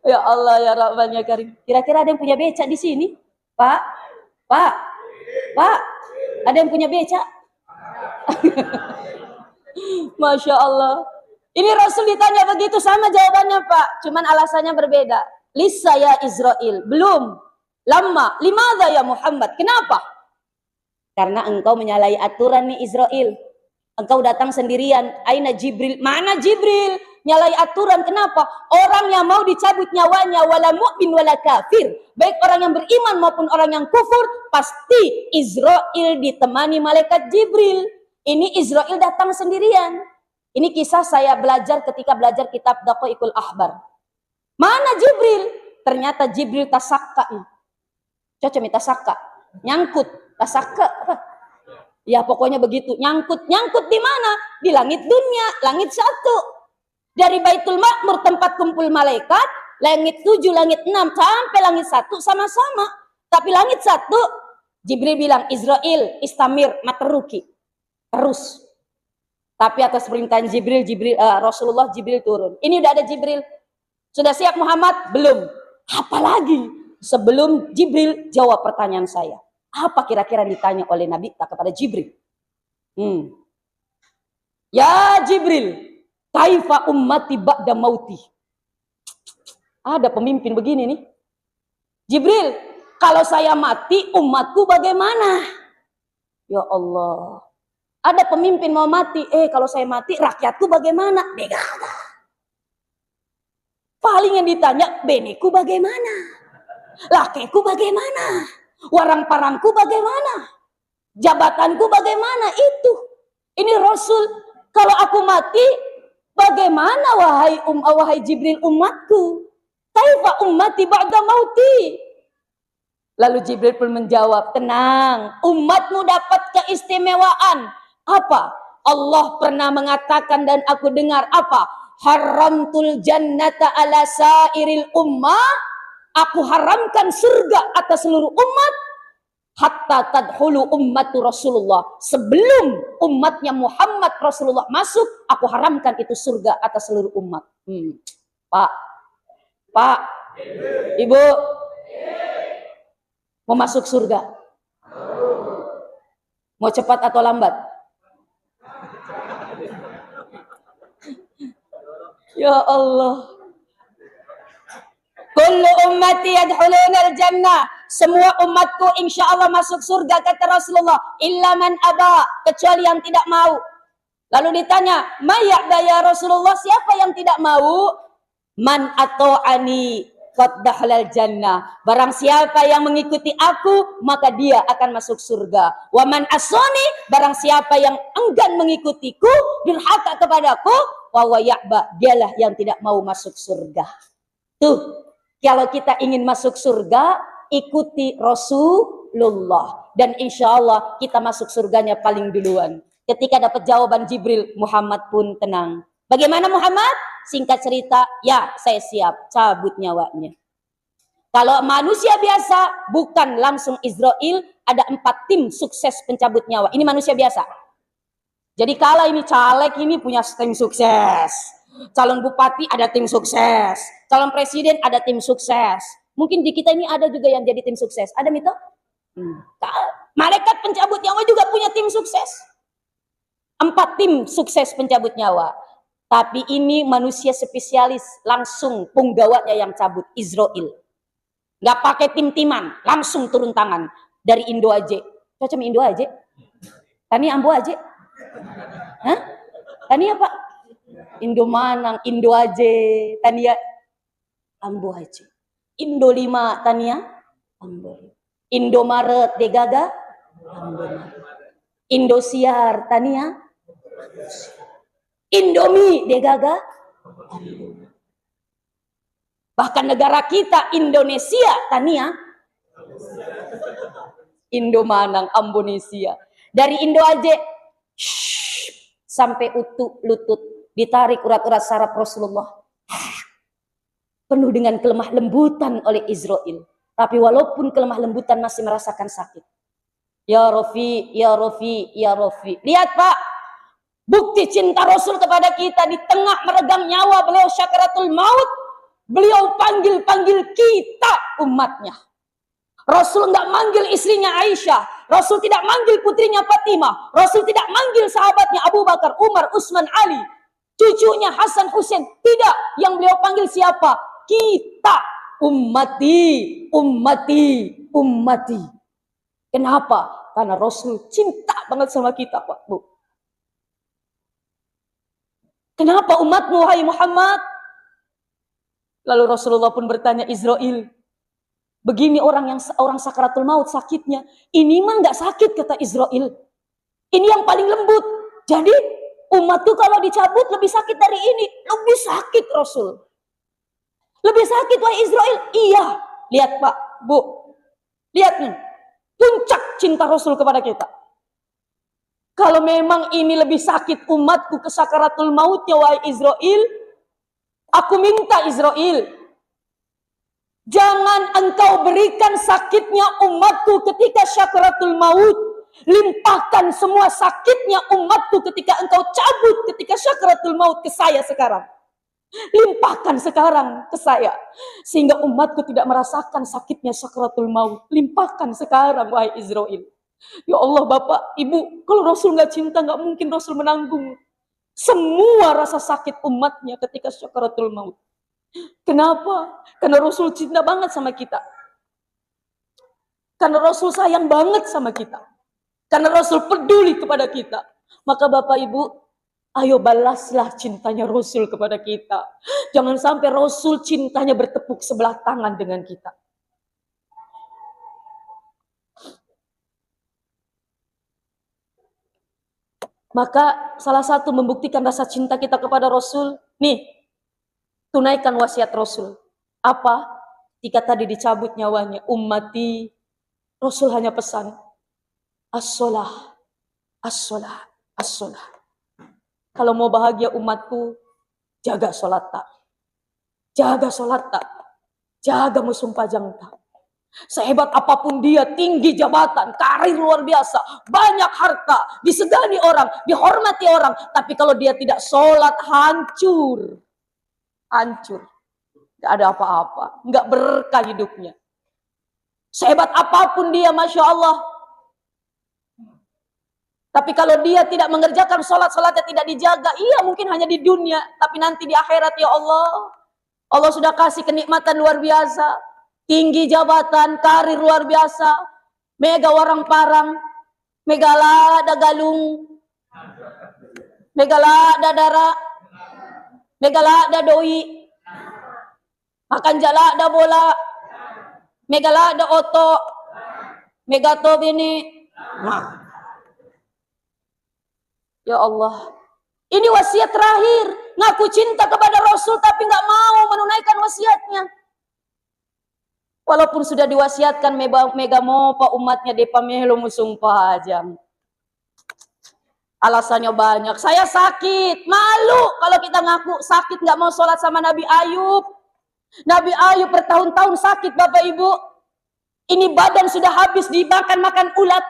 Ya Allah ya Rahman ya Karim. Kira-kira ada yang punya becak di sini? Pak? Pak? Pak? Ada yang punya becak? Masya Allah. Ini Rasul ditanya begitu sama jawabannya Pak. Cuman alasannya berbeda. Lisa ya Israel. Belum. Lama. Limadha ya Muhammad. Kenapa? Karena engkau menyalahi aturan nih Israel. Engkau datang sendirian. Aina Jibril. Mana Jibril? Nyalahi aturan. Kenapa? Orang yang mau dicabut nyawanya. Wala mu'min wala kafir. Baik orang yang beriman maupun orang yang kufur. Pasti Israel ditemani malaikat Jibril. Ini Israel datang sendirian. Ini kisah saya belajar ketika belajar kitab Daqaiqul Ahbar. Mana Jibril? Ternyata Jibril tasakka. Cocok tasakka. Nyangkut. Tasakka apa? Ya pokoknya begitu. Nyangkut. Nyangkut di mana? Di langit dunia. Langit 1. Dari Baitul Ma'mur tempat kumpul malaikat. Langit 7, langit 6. Sampai langit 1 sama-sama. Tapi langit 1. Jibril bilang, Israel, istamir, materuki. Terus. Tapi atas perintah Rasulullah, Jibril turun. Ini udah ada Jibril. Sudah siap Muhammad? Belum. Apalagi sebelum Jibril jawab pertanyaan saya. Apa kira-kira ditanya oleh Nabi kepada Jibril? Ya Jibril, kaifa ummati ba'da mauti? Ada pemimpin begini nih. Jibril, kalau saya mati, umatku bagaimana? Ya Allah. Ada pemimpin mau mati. Kalau saya mati, rakyatku bagaimana? Paling yang ditanya, beneku bagaimana? Lakeku bagaimana? Warang-parangku bagaimana? Jabatanku bagaimana? Itu. Ini Rasul. Kalau aku mati, bagaimana wahai Jibril umatku? Kaifa ummati ba'da mauti? Lalu Jibril pun menjawab, tenang, umatmu dapat keistimewaan. Apa? Allah pernah mengatakan dan aku dengar apa? Haramtul jannata ala sairil ummah. Aku haramkan surga atas seluruh umat. Hatta tadhulu ummatu Rasulullah. Sebelum umatnya Muhammad Rasulullah masuk, aku haramkan itu surga atas seluruh umat. Pak, Ibu, mau masuk surga? Mau cepat atau lambat? Ya Allah. Kullu ummati yadkhuluna al-jannah. Semua umatku insya Allah masuk surga, kata Rasulullah. Illa man aba, kecuali yang tidak mau. Lalu ditanya, maya'da ya Rasulullah, siapa yang tidak mau? Man ato'ani qad dakhalal jannah. Barang siapa yang mengikuti aku, maka dia akan masuk surga. Wa man asoni, barang siapa yang enggan mengikutiku, durhaka kepadaku, wa ya'ba, dialah yang tidak mau masuk surga. Tuh, kalau kita ingin masuk surga, ikuti Rasulullah. Dan insya Allah kita masuk surganya paling duluan. Ketika dapat jawaban Jibril, Muhammad pun tenang. Bagaimana Muhammad? Singkat cerita, ya saya siap, cabut nyawanya. Kalau manusia biasa, bukan langsung Israel, ada 4 tim sukses pencabut nyawa. Ini manusia biasa. Jadi kalau ini caleg ini punya tim sukses. Calon bupati ada tim sukses. Calon presiden ada tim sukses. Mungkin di kita ini ada juga yang jadi tim sukses. Ada Mito? Malaikat pencabut nyawa juga punya tim sukses. 4 tim sukses pencabut nyawa. Tapi ini manusia spesialis, langsung punggawatnya yang cabut, Israel. Gak pakai tim-timan, langsung turun tangan. Dari Indo aja. Cocok Indo aja? Tani Ambo aja? Hah? Tani apa? Indo Manang, Indo aja. Tania Ambo aja. Indo 5 Tania Ambo. Indo Maret Degaga Ambo. Indosiar Tania Indomie Degaga Ambo. Bahkan negara kita Indonesia Tania Indo Manang Ambonesia. Dari Indo aja sampai utuh lutut ditarik urat-urat saraf Rasulullah. Penuh dengan kelemah lembutan oleh Israel. Tapi walaupun kelemah lembutan masih merasakan sakit. Ya Rafi, ya Rafi, ya Rafi. Lihat Pak, bukti cinta Rasul kepada kita di tengah meregang nyawa beliau syakaratul maut. Beliau panggil-panggil kita umatnya. Rasul enggak manggil istrinya Aisyah. Rasul tidak manggil putrinya Fatimah. Rasul tidak manggil sahabatnya Abu Bakar, Umar, Utsman, Ali. Cucunya Hasan, Husain. Tidak. Yang beliau panggil siapa? Kita. Ummati, ummati, ummati. Kenapa? Karena Rasul cinta banget sama kita, Pak, Bu. Kenapa umatmu, wahai Muhammad? Lalu Rasulullah pun bertanya, Israel, begini orang sakaratul maut sakitnya. Ini mah nggak sakit, kata Israel. Ini yang paling lembut. Jadi umatku kalau dicabut lebih sakit dari ini. Lebih sakit Rasul. Lebih sakit wahai Israel. Iya. Lihat Pak, Bu. Lihat nih. Puncak cinta Rasul kepada kita. Kalau memang ini lebih sakit umatku ke sakaratul mautnya wahai Israel. Aku minta Israel, jangan engkau berikan sakitnya umatku ketika syakaratul maut. Limpahkan semua sakitnya umatku ketika engkau cabut ketika syakaratul maut ke saya sekarang. Limpahkan sekarang ke saya. Sehingga umatku tidak merasakan sakitnya syakaratul maut. Limpahkan sekarang, wahai Israel. Ya Allah Bapak, Ibu, kalau Rasul nggak cinta, nggak mungkin Rasul menanggung semua rasa sakit umatnya ketika syakaratul maut. Kenapa? Karena Rasul cinta banget sama kita. Karena Rasul sayang banget sama kita. Karena Rasul peduli kepada kita. Maka Bapak Ibu, ayo balaslah cintanya Rasul kepada kita. Jangan sampai Rasul cintanya bertepuk sebelah tangan dengan kita. Maka salah satu membuktikan rasa cinta kita kepada Rasul, nih, tunaikan wasiat Rasul. Apa? Ketika tadi dicabut nyawanya, ummati, Rasul hanya pesan, as-sholah, as-sholah, as-sholah. Kalau mau bahagia umatku, jaga sholat tak. Jaga sholat tak. Jaga musuh pajang tak. Sehebat apapun dia, tinggi jabatan, karir luar biasa, banyak harta, disegani orang, dihormati orang. Tapi kalau dia tidak sholat, hancur. Hancur. Gak ada apa-apa. Gak berkah hidupnya. Sehebat apapun dia, Masya Allah. Tapi kalau dia tidak mengerjakan sholat-sholatnya tidak dijaga, iya mungkin hanya di dunia. Tapi nanti di akhirat, ya Allah. Allah sudah kasih kenikmatan luar biasa. Tinggi jabatan, karir luar biasa, mega warang parang, megala dagalung, megala dadara, megala dadoi, makan jala da bola, megala da oto, megato bini. Ya Allah, ini wasiat terakhir. Ngaku cinta kepada Rasul tapi nggak mau menunaikan wasiatnya. Walaupun sudah diwasiatkan mega mopa umatnya depa melo musung pajang. Alasannya banyak. Saya sakit, malu kalau kita ngaku sakit nggak mau sholat sama Nabi Ayub. Nabi Ayub bertahun-tahun sakit Bapak Ibu. Ini badan sudah habis dimakan ulat.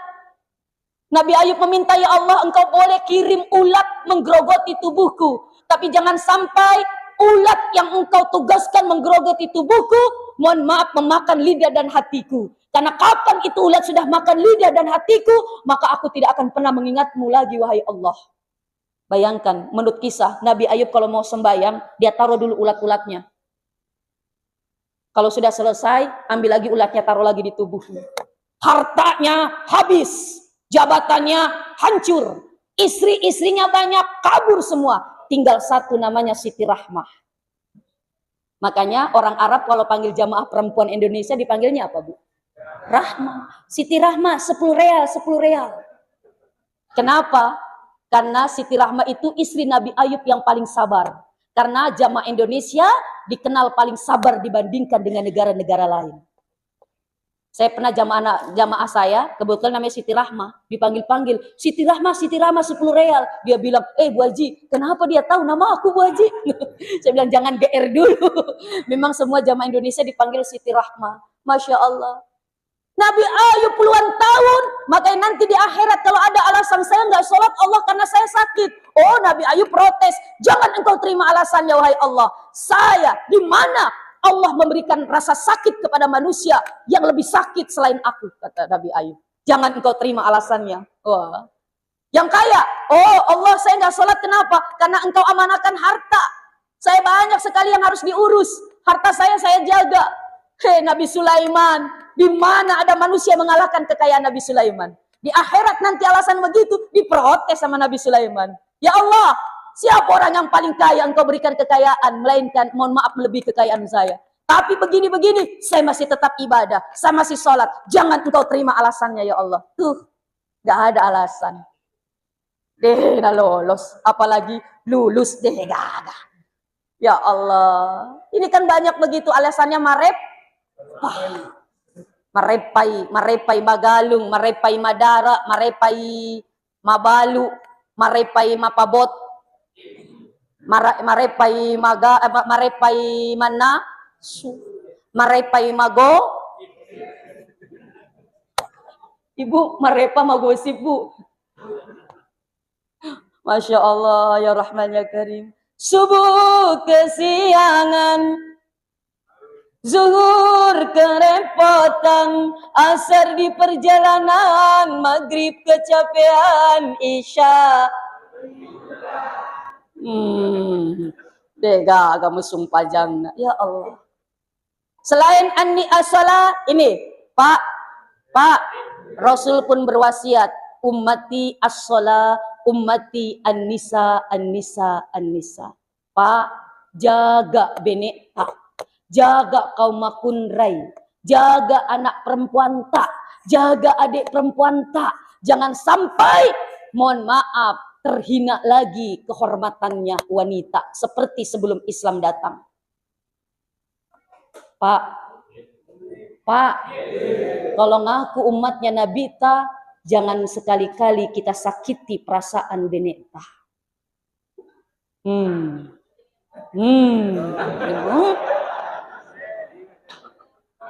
Nabi Ayub meminta, ya Allah engkau boleh kirim ulat menggerogoti tubuhku. Tapi jangan sampai ulat yang engkau tugaskan menggerogoti tubuhku, mohon maaf, memakan lidah dan hatiku. Karena kapan itu ulat sudah makan lidah dan hatiku, maka aku tidak akan pernah mengingatmu lagi, wahai Allah. Bayangkan, menurut kisah, Nabi Ayub kalau mau sembahyang, dia taruh dulu ulat-ulatnya. Kalau sudah selesai, ambil lagi ulatnya, taruh lagi di tubuhnya. Hartanya habis, jabatannya hancur, istri-istrinya banyak, kabur semua. Tinggal satu namanya Siti Rahmah. Makanya orang Arab kalau panggil jamaah perempuan Indonesia dipanggilnya apa, Bu? Rahmah. Siti Rahmah 10 real, 10 real. Kenapa? Karena Siti Rahmah itu istri Nabi Ayub yang paling sabar. Karena jamaah Indonesia dikenal paling sabar dibandingkan dengan negara-negara lain. Saya pernah jamaah saya, kebetulan namanya Siti Rahmah, dipanggil-panggil, Siti Rahmah 10 real. Dia bilang, Bu Haji, kenapa dia tahu nama aku, Bu Haji? Saya bilang, jangan GR dulu. Memang semua jamaah Indonesia dipanggil Siti Rahmah. Masya Allah. Nabi Ayub puluhan tahun, makanya nanti di akhirat kalau ada alasan saya nggak sholat Allah karena saya sakit. Oh, Nabi Ayub protes, jangan engkau terima alasannya, wahai Allah. Saya, di mana Allah memberikan rasa sakit kepada manusia yang lebih sakit selain aku, kata Nabi Ayub. Jangan engkau terima alasannya. Wah. Yang kaya, oh Allah saya nggak sholat kenapa? Karena engkau amanahkan harta. Saya banyak sekali yang harus diurus. Harta saya jaga. Hei Nabi Sulaiman, di mana ada manusia mengalahkan kekayaan Nabi Sulaiman? Di akhirat nanti alasan begitu diprotes sama Nabi Sulaiman. Ya Allah, siapa orang yang paling kaya engkau berikan kekayaan, melainkan mohon maaf melebihi kekayaan saya. Tapi begini-begini, saya masih tetap ibadah, saya masih sholat. Jangan engkau terima alasannya ya Allah. Tuh, gak ada alasan. Deh, nah lolos, apalagi lulus deh, gak ada. Ya Allah, ini kan banyak begitu alasannya marepai magalung, marepai madara, marepai mabalu, marepai mapabot, marepai mana, marepai mago, Ibu Marepa mau gosip, Bu. Masya Allah, ya Rahman ya Karim. Subuh kesiangan, zuhur kerepotan, asar di perjalanan, maghrib kecapean, isya. Dega kamu sumpah jangan. Ya Allah. Selain anni asala ini, Pak, Rasul pun berwasiat, ummati as-sala, ummati an-nisa, an-nisa, an-nisa. Pak, jaga benek tak, jaga kaum makunrai, jaga anak perempuan tak, jaga adik perempuan tak. Jangan sampai, mohon maaf, terhina lagi kehormatannya wanita seperti sebelum Islam datang. Pak, kalau ngaku umatnya Nabi ta, jangan sekali-kali kita sakiti perasaan beneta.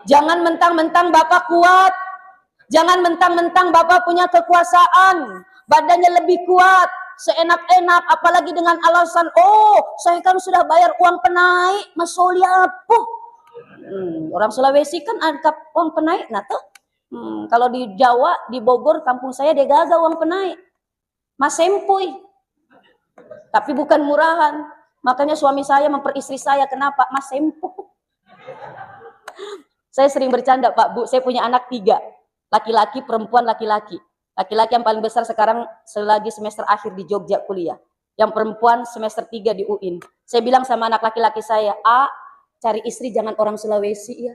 Jangan mentang-mentang Bapak kuat, jangan mentang-mentang Bapak punya kekuasaan, badannya lebih kuat, seenak-enak, apalagi dengan alasan, oh saya kan sudah bayar uang penaik, Mas Soli apa? Orang Sulawesi kan ada uang penaik, nah tuh. Kalau di Jawa, di Bogor, kampung saya dia gagal uang penaik, Mas Sempoy. Tapi bukan murahan. Makanya suami saya memperistri saya, kenapa? Mas Sempoy. Saya sering bercanda, Pak Bu, saya punya anak 3, laki-laki, perempuan, laki-laki. Laki-laki yang paling besar sekarang selagi semester akhir di Jogja kuliah. Yang perempuan semester 3 di UIN. Saya bilang sama anak laki-laki saya, cari istri jangan orang Sulawesi ya.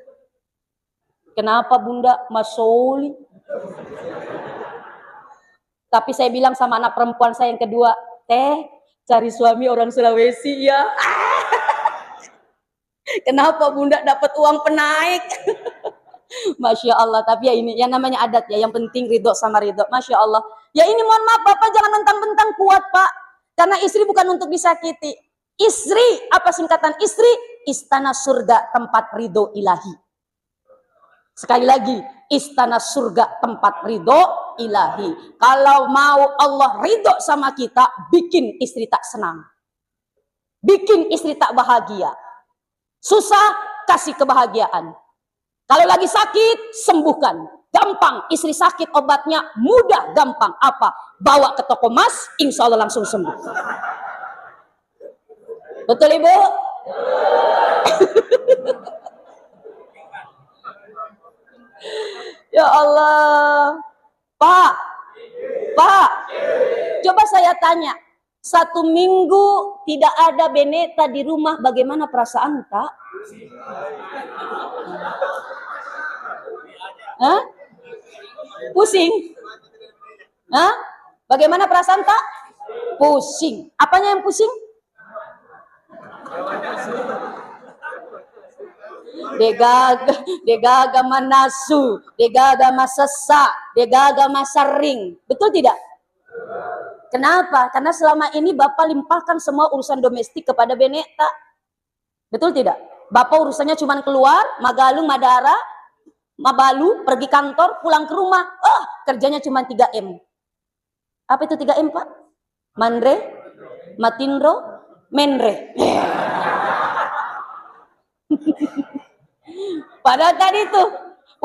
Kenapa Bunda? Mas Soli. Tapi saya bilang sama anak perempuan saya yang kedua, cari suami orang Sulawesi ya. Kenapa Bunda dapat uang penaik? Masya Allah. Tapi ya ini yang namanya adat ya. Yang penting ridho sama ridho. Masya Allah. Ya ini mohon maaf Bapak jangan mentang-mentang kuat Pak. Karena istri bukan untuk disakiti. Istri, apa singkatan istri? Istana surga tempat ridho ilahi. Sekali lagi, istana surga tempat ridho ilahi. Kalau mau Allah ridho sama kita, bikin istri tak senang, bikin istri tak bahagia. Susah, kasih kebahagiaan. Kalau lagi sakit, sembuhkan. Gampang, istri sakit obatnya mudah, gampang. Apa? Bawa ke toko emas, insya Allah langsung sembuh. Betul Ibu? Ya Allah. Pak, coba saya tanya, 1 minggu tidak ada beneta di rumah, bagaimana perasaan tak? Pusing? Bagaimana perasaan tak? Pusing. Apanya yang pusing? Degaga manasu, degaga masesa, degaga masaring. Betul tidak? Kenapa? Karena selama ini Bapak limpahkan semua urusan domestik kepada beneta. Betul tidak? Bapak urusannya cuma keluar, magalung, madara, mabalu, pergi kantor, pulang ke rumah. Kerjanya cuma 3M. Apa itu 3M Pak? Mandre, matindro, menre. Padahal tadi tuh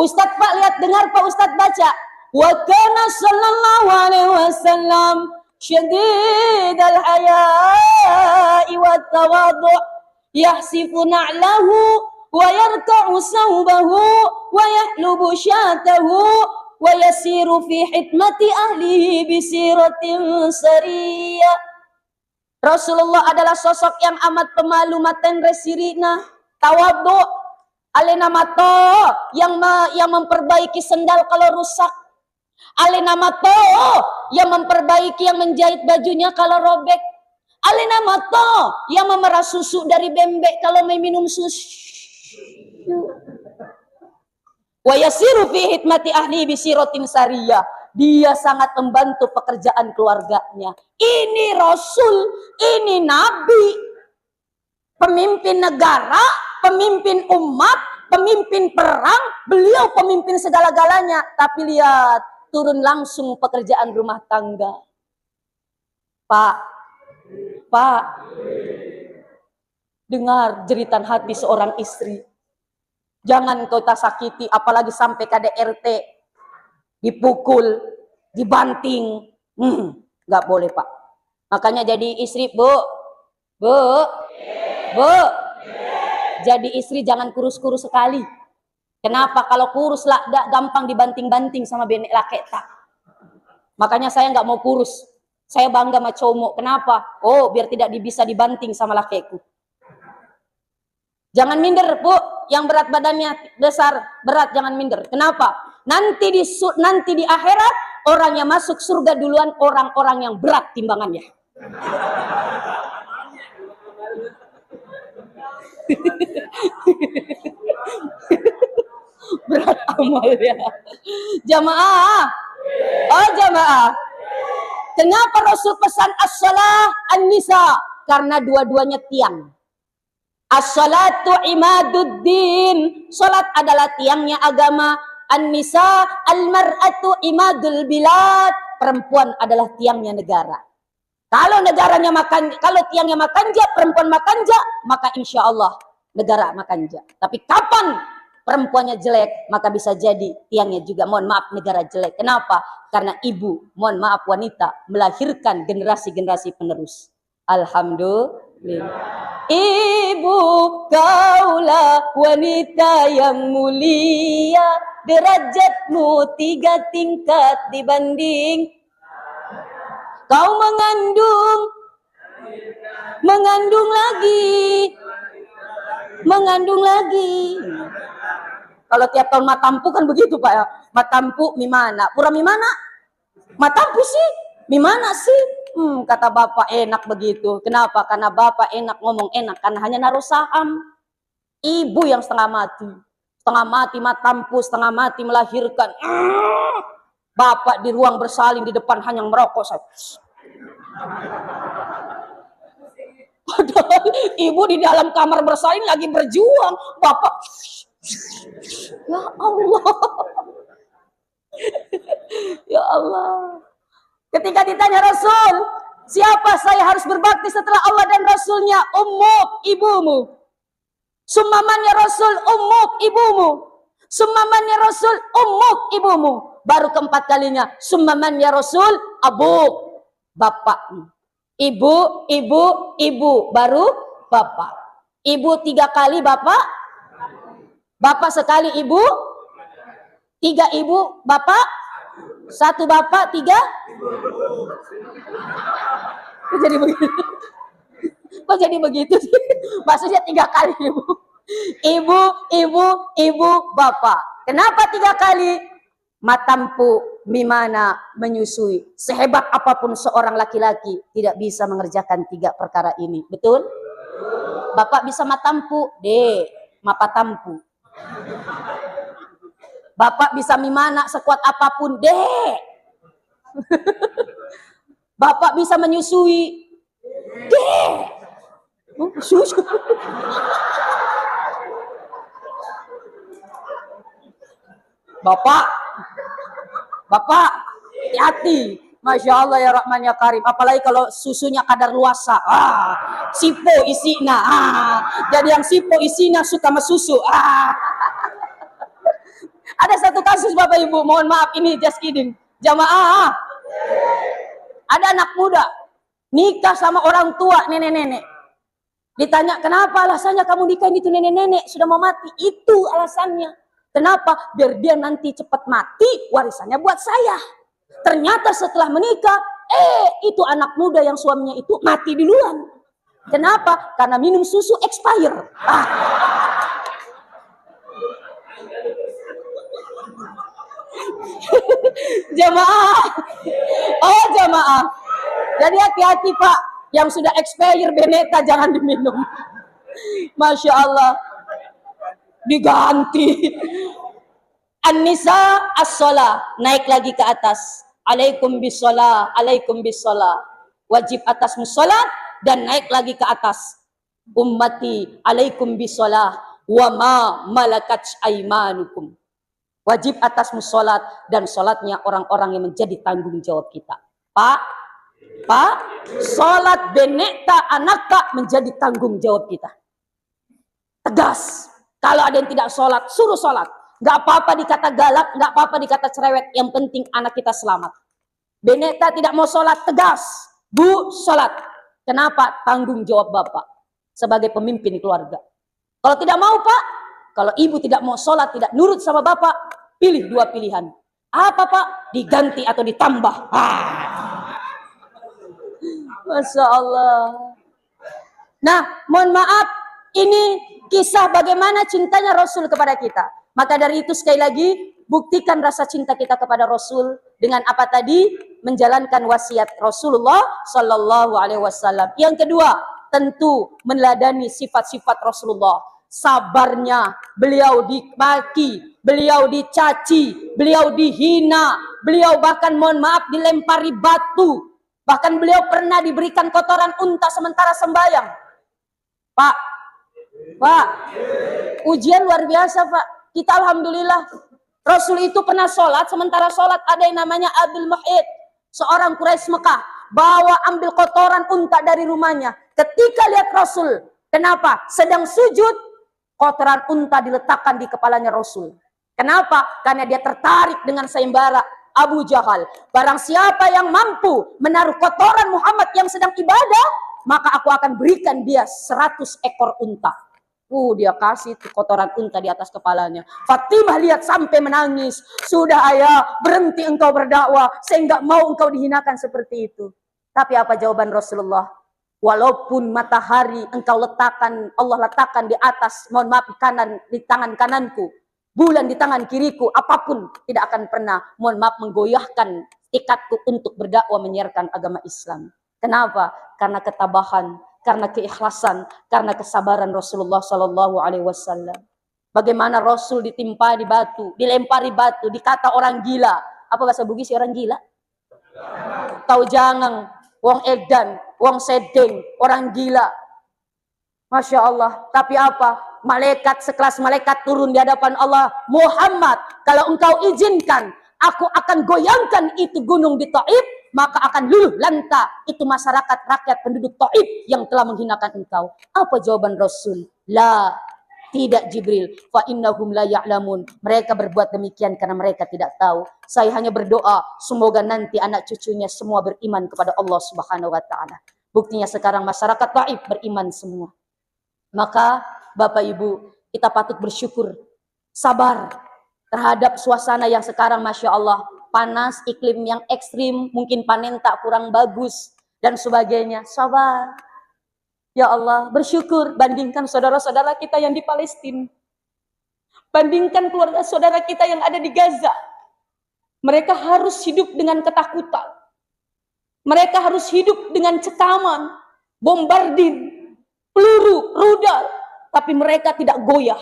Ustadz Pak lihat dengar Pak Ustadz baca, wa kana sallallahu alaihi wasallam syadidal haya'i wat tawadhu yahsifu na'lahu wa yarta'u sawbahu wa yahlubu syatahu wa yasiru fi hidmati ahlihi bisiratin sariyah. Rasulullah adalah sosok yang amat pemalu, maten resirina, tawadhu, alena mato yang memperbaiki sendal kalau rusak, alena mato yang memperbaiki, yang menjahit bajunya kalau robek, alena mato yang memerah susu dari bembek kalau mau minum susu. Wa yasiru fi hidmati ahli bisiratin sariyah. Dia sangat membantu pekerjaan keluarganya. Ini Rasul, ini Nabi, pemimpin negara, pemimpin umat, pemimpin perang, beliau pemimpin segala-galanya. Tapi lihat, turun langsung pekerjaan rumah tangga. Pak, dengar jeritan hati seorang istri. Jangan kau tak sakiti, apalagi sampai KDRT, dipukul, dibanting. Nggak boleh, Pak. Makanya jadi istri, Bu. Jadi istri jangan kurus-kurus sekali. Kenapa? Kalau kurus lah, gampang dibanting-banting sama benek laki tak. Makanya saya nggak mau kurus. Saya bangga sama cowok. Kenapa? Oh, biar tidak bisa dibanting sama lakiku. Jangan minder, Bu. Yang berat badannya besar, berat, jangan minder. Kenapa? Nanti di akhirat, orang yang masuk surga duluan orang-orang yang berat timbangannya. Berat amal ya. Jamaah. Oh jamaah. Kenapa Rasul pesan as-salah an-nisa? Karena dua-duanya tiang. As-salatu imaduddin. Salat adalah tiangnya agama. An-nisa al-mar'atu imadul bilad. Perempuan adalah tiangnya negara. Kalau negaranya kalau tiangnya makanja, perempuan makanja, maka insya Allah negara makanja. Tapi kapan perempuannya jelek, maka bisa jadi tiangnya juga, mohon maaf, negara jelek. Kenapa? Karena ibu, mohon maaf, wanita melahirkan generasi-generasi penerus. Alhamdulillah. Ibu kaulah wanita yang mulia, derajatmu 3 tingkat dibanding. Kau mengandung lagi. Kalau tiap tahun matampu kan begitu Pak ya. Matampu mimana, pura mimana, matampu sih, mimana sih. Kata bapak enak begitu. Kenapa? Karena bapak enak ngomong enak, karena hanya naruh saham. Ibu yang setengah mati matampu, setengah mati melahirkan. Bapak di ruang bersalin di depan hanya merokok saya. Padahal ibu di dalam kamar bersalin lagi berjuang. Bapak, ya Allah. Ya Allah. Ketika ditanya Rasul, siapa saya harus berbakti setelah Allah dan Rasulnya? Ummuk, ibumu. Summaman ya Rasul, ummuk, ibumu. Summaman ya Rasul, ummuk, ibumu. Baru keempat kalinya, summaman ya Rasul, abuk, bapak. Ibu, baru bapak. Ibu 3 kali bapak, bapak sekali ibu, 3 ibu, bapak, 1 bapak, 3. Kok jadi begitu? Kok jadi begitu sih? Maksudnya 3 kali ibu. Ibu, bapak. Kenapa 3 kali? Matampu mimana menyusui. Sehebat apapun seorang laki-laki tidak bisa mengerjakan 3 perkara ini. Betul? Bapak bisa matampu, mapatampu. Bapak bisa mimana sekuat apapun, Bapak bisa menyusui, susu. Bapak, hati-hati. Masya Allah ya Rahman ya Karim. Apalagi kalau susunya kadar luasa. Sipo isina. Jadi yang sipo isina suka sama susu. Ada satu kasus Bapak Ibu. Mohon maaf ini just kidding. Jamaah. Ada anak muda. Nikah sama orang tua nenek-nenek. Ditanya kenapa alasannya kamu nikah itu nenek-nenek. Sudah mau mati. Itu alasannya. Kenapa? Biar dia nanti cepat mati, warisannya buat saya. Ternyata setelah menikah, itu anak muda yang suaminya itu mati duluan. Kenapa? Karena minum susu expire. Jamaah. Oh jamaah. Jadi hati-hati Pak. Yang sudah expire Beneta jangan diminum. Masya Allah. Diganti. An-nisa as-shalah, naik lagi ke atas. Alaikum bis-shalah, alaikum bis-shalah. Wajib atasmu salat dan naik lagi ke atas. Ummati alaikum bis-shalah wa ma malakat aimanukum. Wajib atasmu sholat, dan sholatnya orang-orang yang menjadi tanggung jawab kita. Pak, sholat benekta anakka menjadi tanggung jawab kita. Tegas. Kalau ada yang tidak sholat, suruh sholat. Gak apa-apa dikata galak, gak apa-apa dikata cerewet. Yang penting anak kita selamat. Benekta tidak mau sholat, tegas. Bu, sholat. Kenapa? Tanggung jawab bapak sebagai pemimpin keluarga. Kalau tidak mau pak, kalau ibu tidak mau sholat, tidak nurut sama bapak, pilih dua pilihan. Apa pak? Diganti atau ditambah. Masya Allah. Nah, mohon maaf, ini kisah bagaimana cintanya Rasul kepada kita. Maka dari itu sekali lagi, buktikan rasa cinta kita kepada Rasul dengan apa tadi? Menjalankan wasiat Rasulullah Sallallahu Alaihi Wasallam. Yang kedua, tentu meneladani sifat-sifat Rasulullah. Sabarnya, beliau dimaki, beliau dicaci, beliau dihina, beliau bahkan mohon maaf dilempari batu. Bahkan beliau pernah diberikan kotoran unta sementara sembahyang. Pak, ujian luar biasa Pak. Kita alhamdulillah. Rasul itu pernah sholat, sementara sholat ada yang namanya Abdul Muhid, seorang Quraisy Mekah, bawa ambil kotoran unta dari rumahnya. Ketika lihat Rasul, kenapa? Sedang sujud, kotoran unta diletakkan di kepalanya Rasul. Kenapa? Karena dia tertarik dengan sayembara Abu Jahal. Barang siapa yang mampu menaruh kotoran Muhammad yang sedang ibadah, maka aku akan berikan dia 100 ekor unta. Dia kasih kotoran unta di atas kepalanya. Fatimah lihat sampai menangis. Sudah ayah, berhenti engkau berdakwah. Saya enggak mau engkau dihinakan seperti itu. Tapi apa jawaban Rasulullah? Walaupun matahari engkau letakkan, Allah letakkan di atas, mohon maaf, di tangan kananku, bulan di tangan kiriku, apapun tidak akan pernah, mohon maaf, menggoyahkan tekadku untuk berdakwah menyiarkan agama Islam. Kenapa? Karena ketabahan, karena keikhlasan, karena kesabaran Rasulullah Sallallahu Alaihi Wasallam. Bagaimana Rasul ditimpa di batu, dilempari batu, dikata orang gila. Apa bahasa Bugis orang gila? Tahu jangan, wong edan, wong sedeng, orang gila. Masya Allah. Tapi apa? Malaikat sekelas malaikat turun di hadapan Allah. Muhammad, kalau engkau izinkan, aku akan goyangkan itu gunung di Taif, maka akan luluh lanta itu masyarakat rakyat penduduk Taif yang telah menghinakan engkau. Apa jawaban Rasul? La, tidak Jibril. Fa innahum la ya'lamun. Mereka berbuat demikian karena mereka tidak tahu. Saya hanya berdoa semoga nanti anak cucunya semua beriman kepada Allah Subhanahu wa taala. Buktinya sekarang masyarakat Taif beriman semua. Maka Bapak Ibu, kita patut bersyukur, sabar terhadap suasana yang sekarang Masya Allah, panas, iklim yang ekstrim, mungkin panen tak kurang bagus, dan sebagainya. Sabar. Ya Allah, bersyukur. Bandingkan saudara-saudara kita yang di Palestina. Bandingkan keluarga saudara kita yang ada di Gaza. Mereka harus hidup dengan ketakutan. Mereka harus hidup dengan cekaman, bombardir, peluru, rudal. Tapi mereka tidak goyah.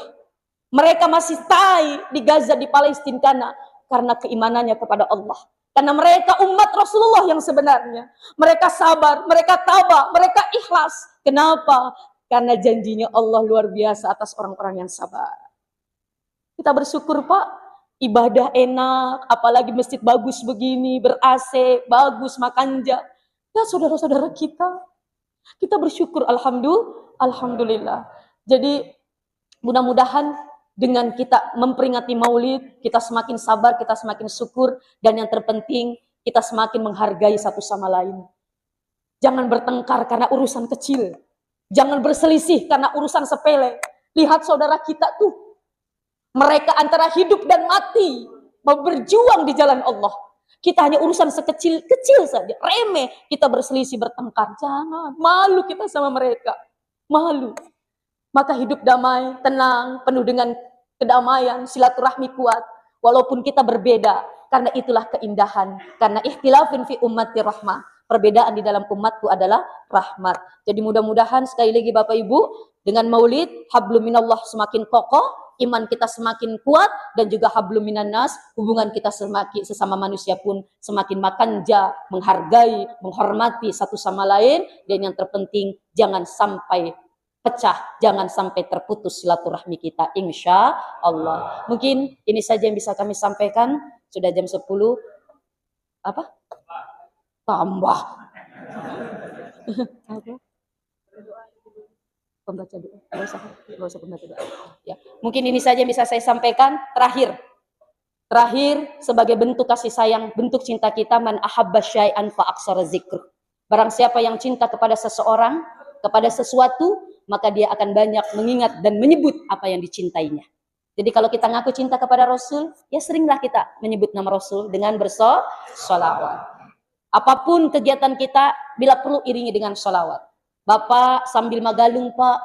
Mereka masih stay di Gaza, di Palestina karena keimanannya kepada Allah. Karena mereka umat Rasulullah yang sebenarnya. Mereka sabar, mereka tabah, mereka ikhlas. Kenapa? Karena janjinya Allah luar biasa atas orang-orang yang sabar. Kita bersyukur Pak, ibadah enak, apalagi masjid bagus begini, ber-AC, bagus, makan ya saudara-saudara kita bersyukur, alhamdulillah. Jadi mudah-mudahan dengan kita memperingati Maulid, kita semakin sabar, kita semakin syukur, dan yang terpenting kita semakin menghargai satu sama lain. Jangan bertengkar karena urusan kecil. Jangan berselisih karena urusan sepele. Lihat saudara kita tuh, mereka antara hidup dan mati, mau berjuang di jalan Allah. Kita hanya urusan sekecil-kecil saja, remeh, kita berselisih, bertengkar. Jangan, malu kita sama mereka, malu. Maka hidup damai, tenang, penuh dengan kedamaian, silaturahmi kuat. Walaupun kita berbeda, karena itulah keindahan. Karena ikhtilafin fi ummati rahmah. Perbedaan di dalam umatku adalah rahmat. Jadi mudah-mudahan sekali lagi Bapak Ibu, dengan Maulid, hablum minallah semakin kokoh, iman kita semakin kuat, dan juga hablum minan nas, hubungan kita semakin sesama manusia pun semakin makanja, menghargai, menghormati satu sama lain, dan yang terpenting jangan sampai pecah, jangan sampai terputus silaturahmi kita, insya Allah. Mungkin ini saja yang bisa kami sampaikan. Sudah jam 10. Apa? Tambah. Apa? Pembaca doa. Gak usah pembaca doa. Ya, mungkin ini saja yang bisa saya sampaikan. Terakhir, sebagai bentuk kasih sayang, bentuk cinta kita, man ahabba syai'an fa aqsara zikr. Barang siapa yang cinta kepada seseorang, kepada sesuatu, maka dia akan banyak mengingat dan menyebut apa yang dicintainya. Jadi kalau kita ngaku cinta kepada Rasul, ya seringlah kita menyebut nama Rasul dengan bersolawat. Apapun kegiatan kita, bila perlu iringi dengan solawat. Bapak sambil magalung, Pak,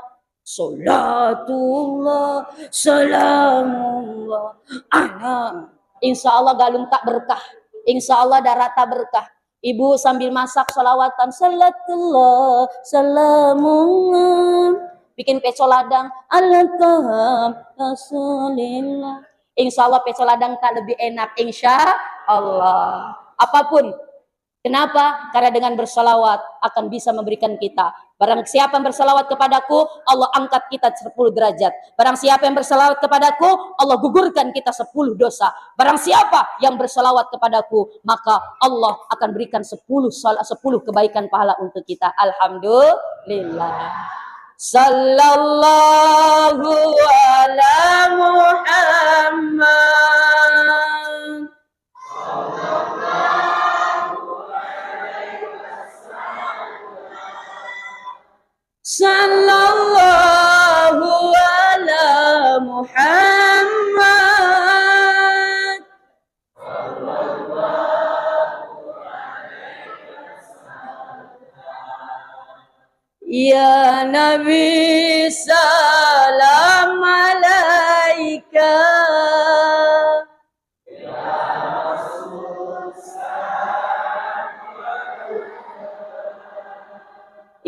Salatullah, salamullah, ana. Insya Allah galung tak berkah. Insya Allah darah tak berkah. Ibu sambil masak salawatan, salatullah, salamullah. Bikin pecel ladang, alakam, rasulillah. Insya Allah pecel ladang tak lebih enak, insya Allah. Apapun. Kenapa? Karena dengan bersalawat akan bisa memberikan kita. Barang siapa yang bersalawat kepadaku, Allah angkat kita 10 derajat. Barang siapa yang bersalawat kepadaku, Allah gugurkan kita 10 dosa. Barang siapa yang bersalawat kepadaku, maka Allah akan berikan 10 kebaikan pahala untuk kita. Alhamdulillah. Sallallahu ala Muhammad. Sallallahu ala Muhammad. Ya Nabi salam alaika.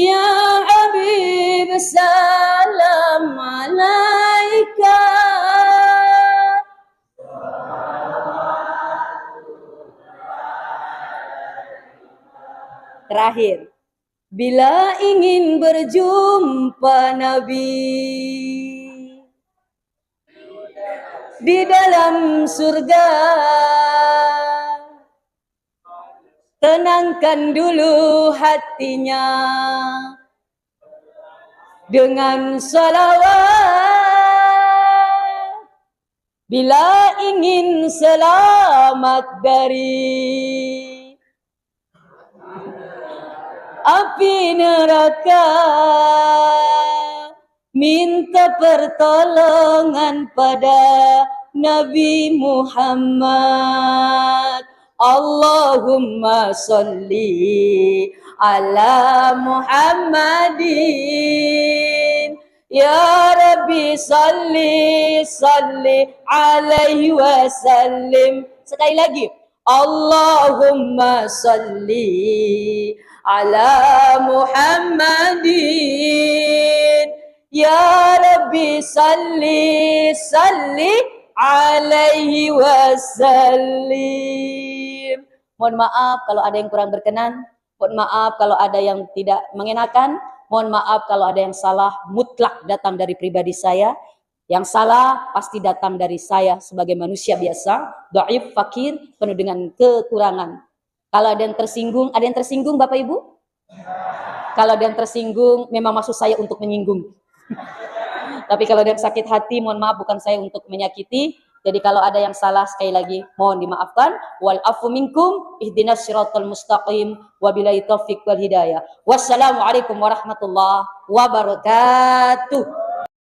Ya Habib salam alaika. Terakhir, bila ingin berjumpa Nabi di dalam surga, tenangkan dulu hatinya dengan salawat. Bila ingin selamat dari api neraka, minta pertolongan pada Nabi Muhammad. Allahumma salli ala Muhammadin. Ya Rabbi salli alaihi wasallim. Sekali lagi. Allahumma salli ala Muhammadin. Ya Rabbi salli alaihi wasallim. Mohon maaf kalau ada yang kurang berkenan. Mohon maaf kalau ada yang tidak mengenakan. Mohon maaf kalau ada yang salah. Mutlak datang dari pribadi saya. Yang salah pasti datang dari saya sebagai manusia biasa. Dhaif, fakir, penuh dengan kekurangan. Kalau ada yang tersinggung Bapak Ibu? Kalau ada yang tersinggung, memang maksud saya untuk menyinggung. Tapi kalau ada yang sakit hati, mohon maaf, bukan saya untuk menyakiti. Jadi kalau ada yang salah, sekali lagi mohon dimaafkan. Wal afu minkum ihdinas siratal mustaqim wabillahi taufiq wal hidayah. Wassalamualaikum warahmatullahi wabarakatuh.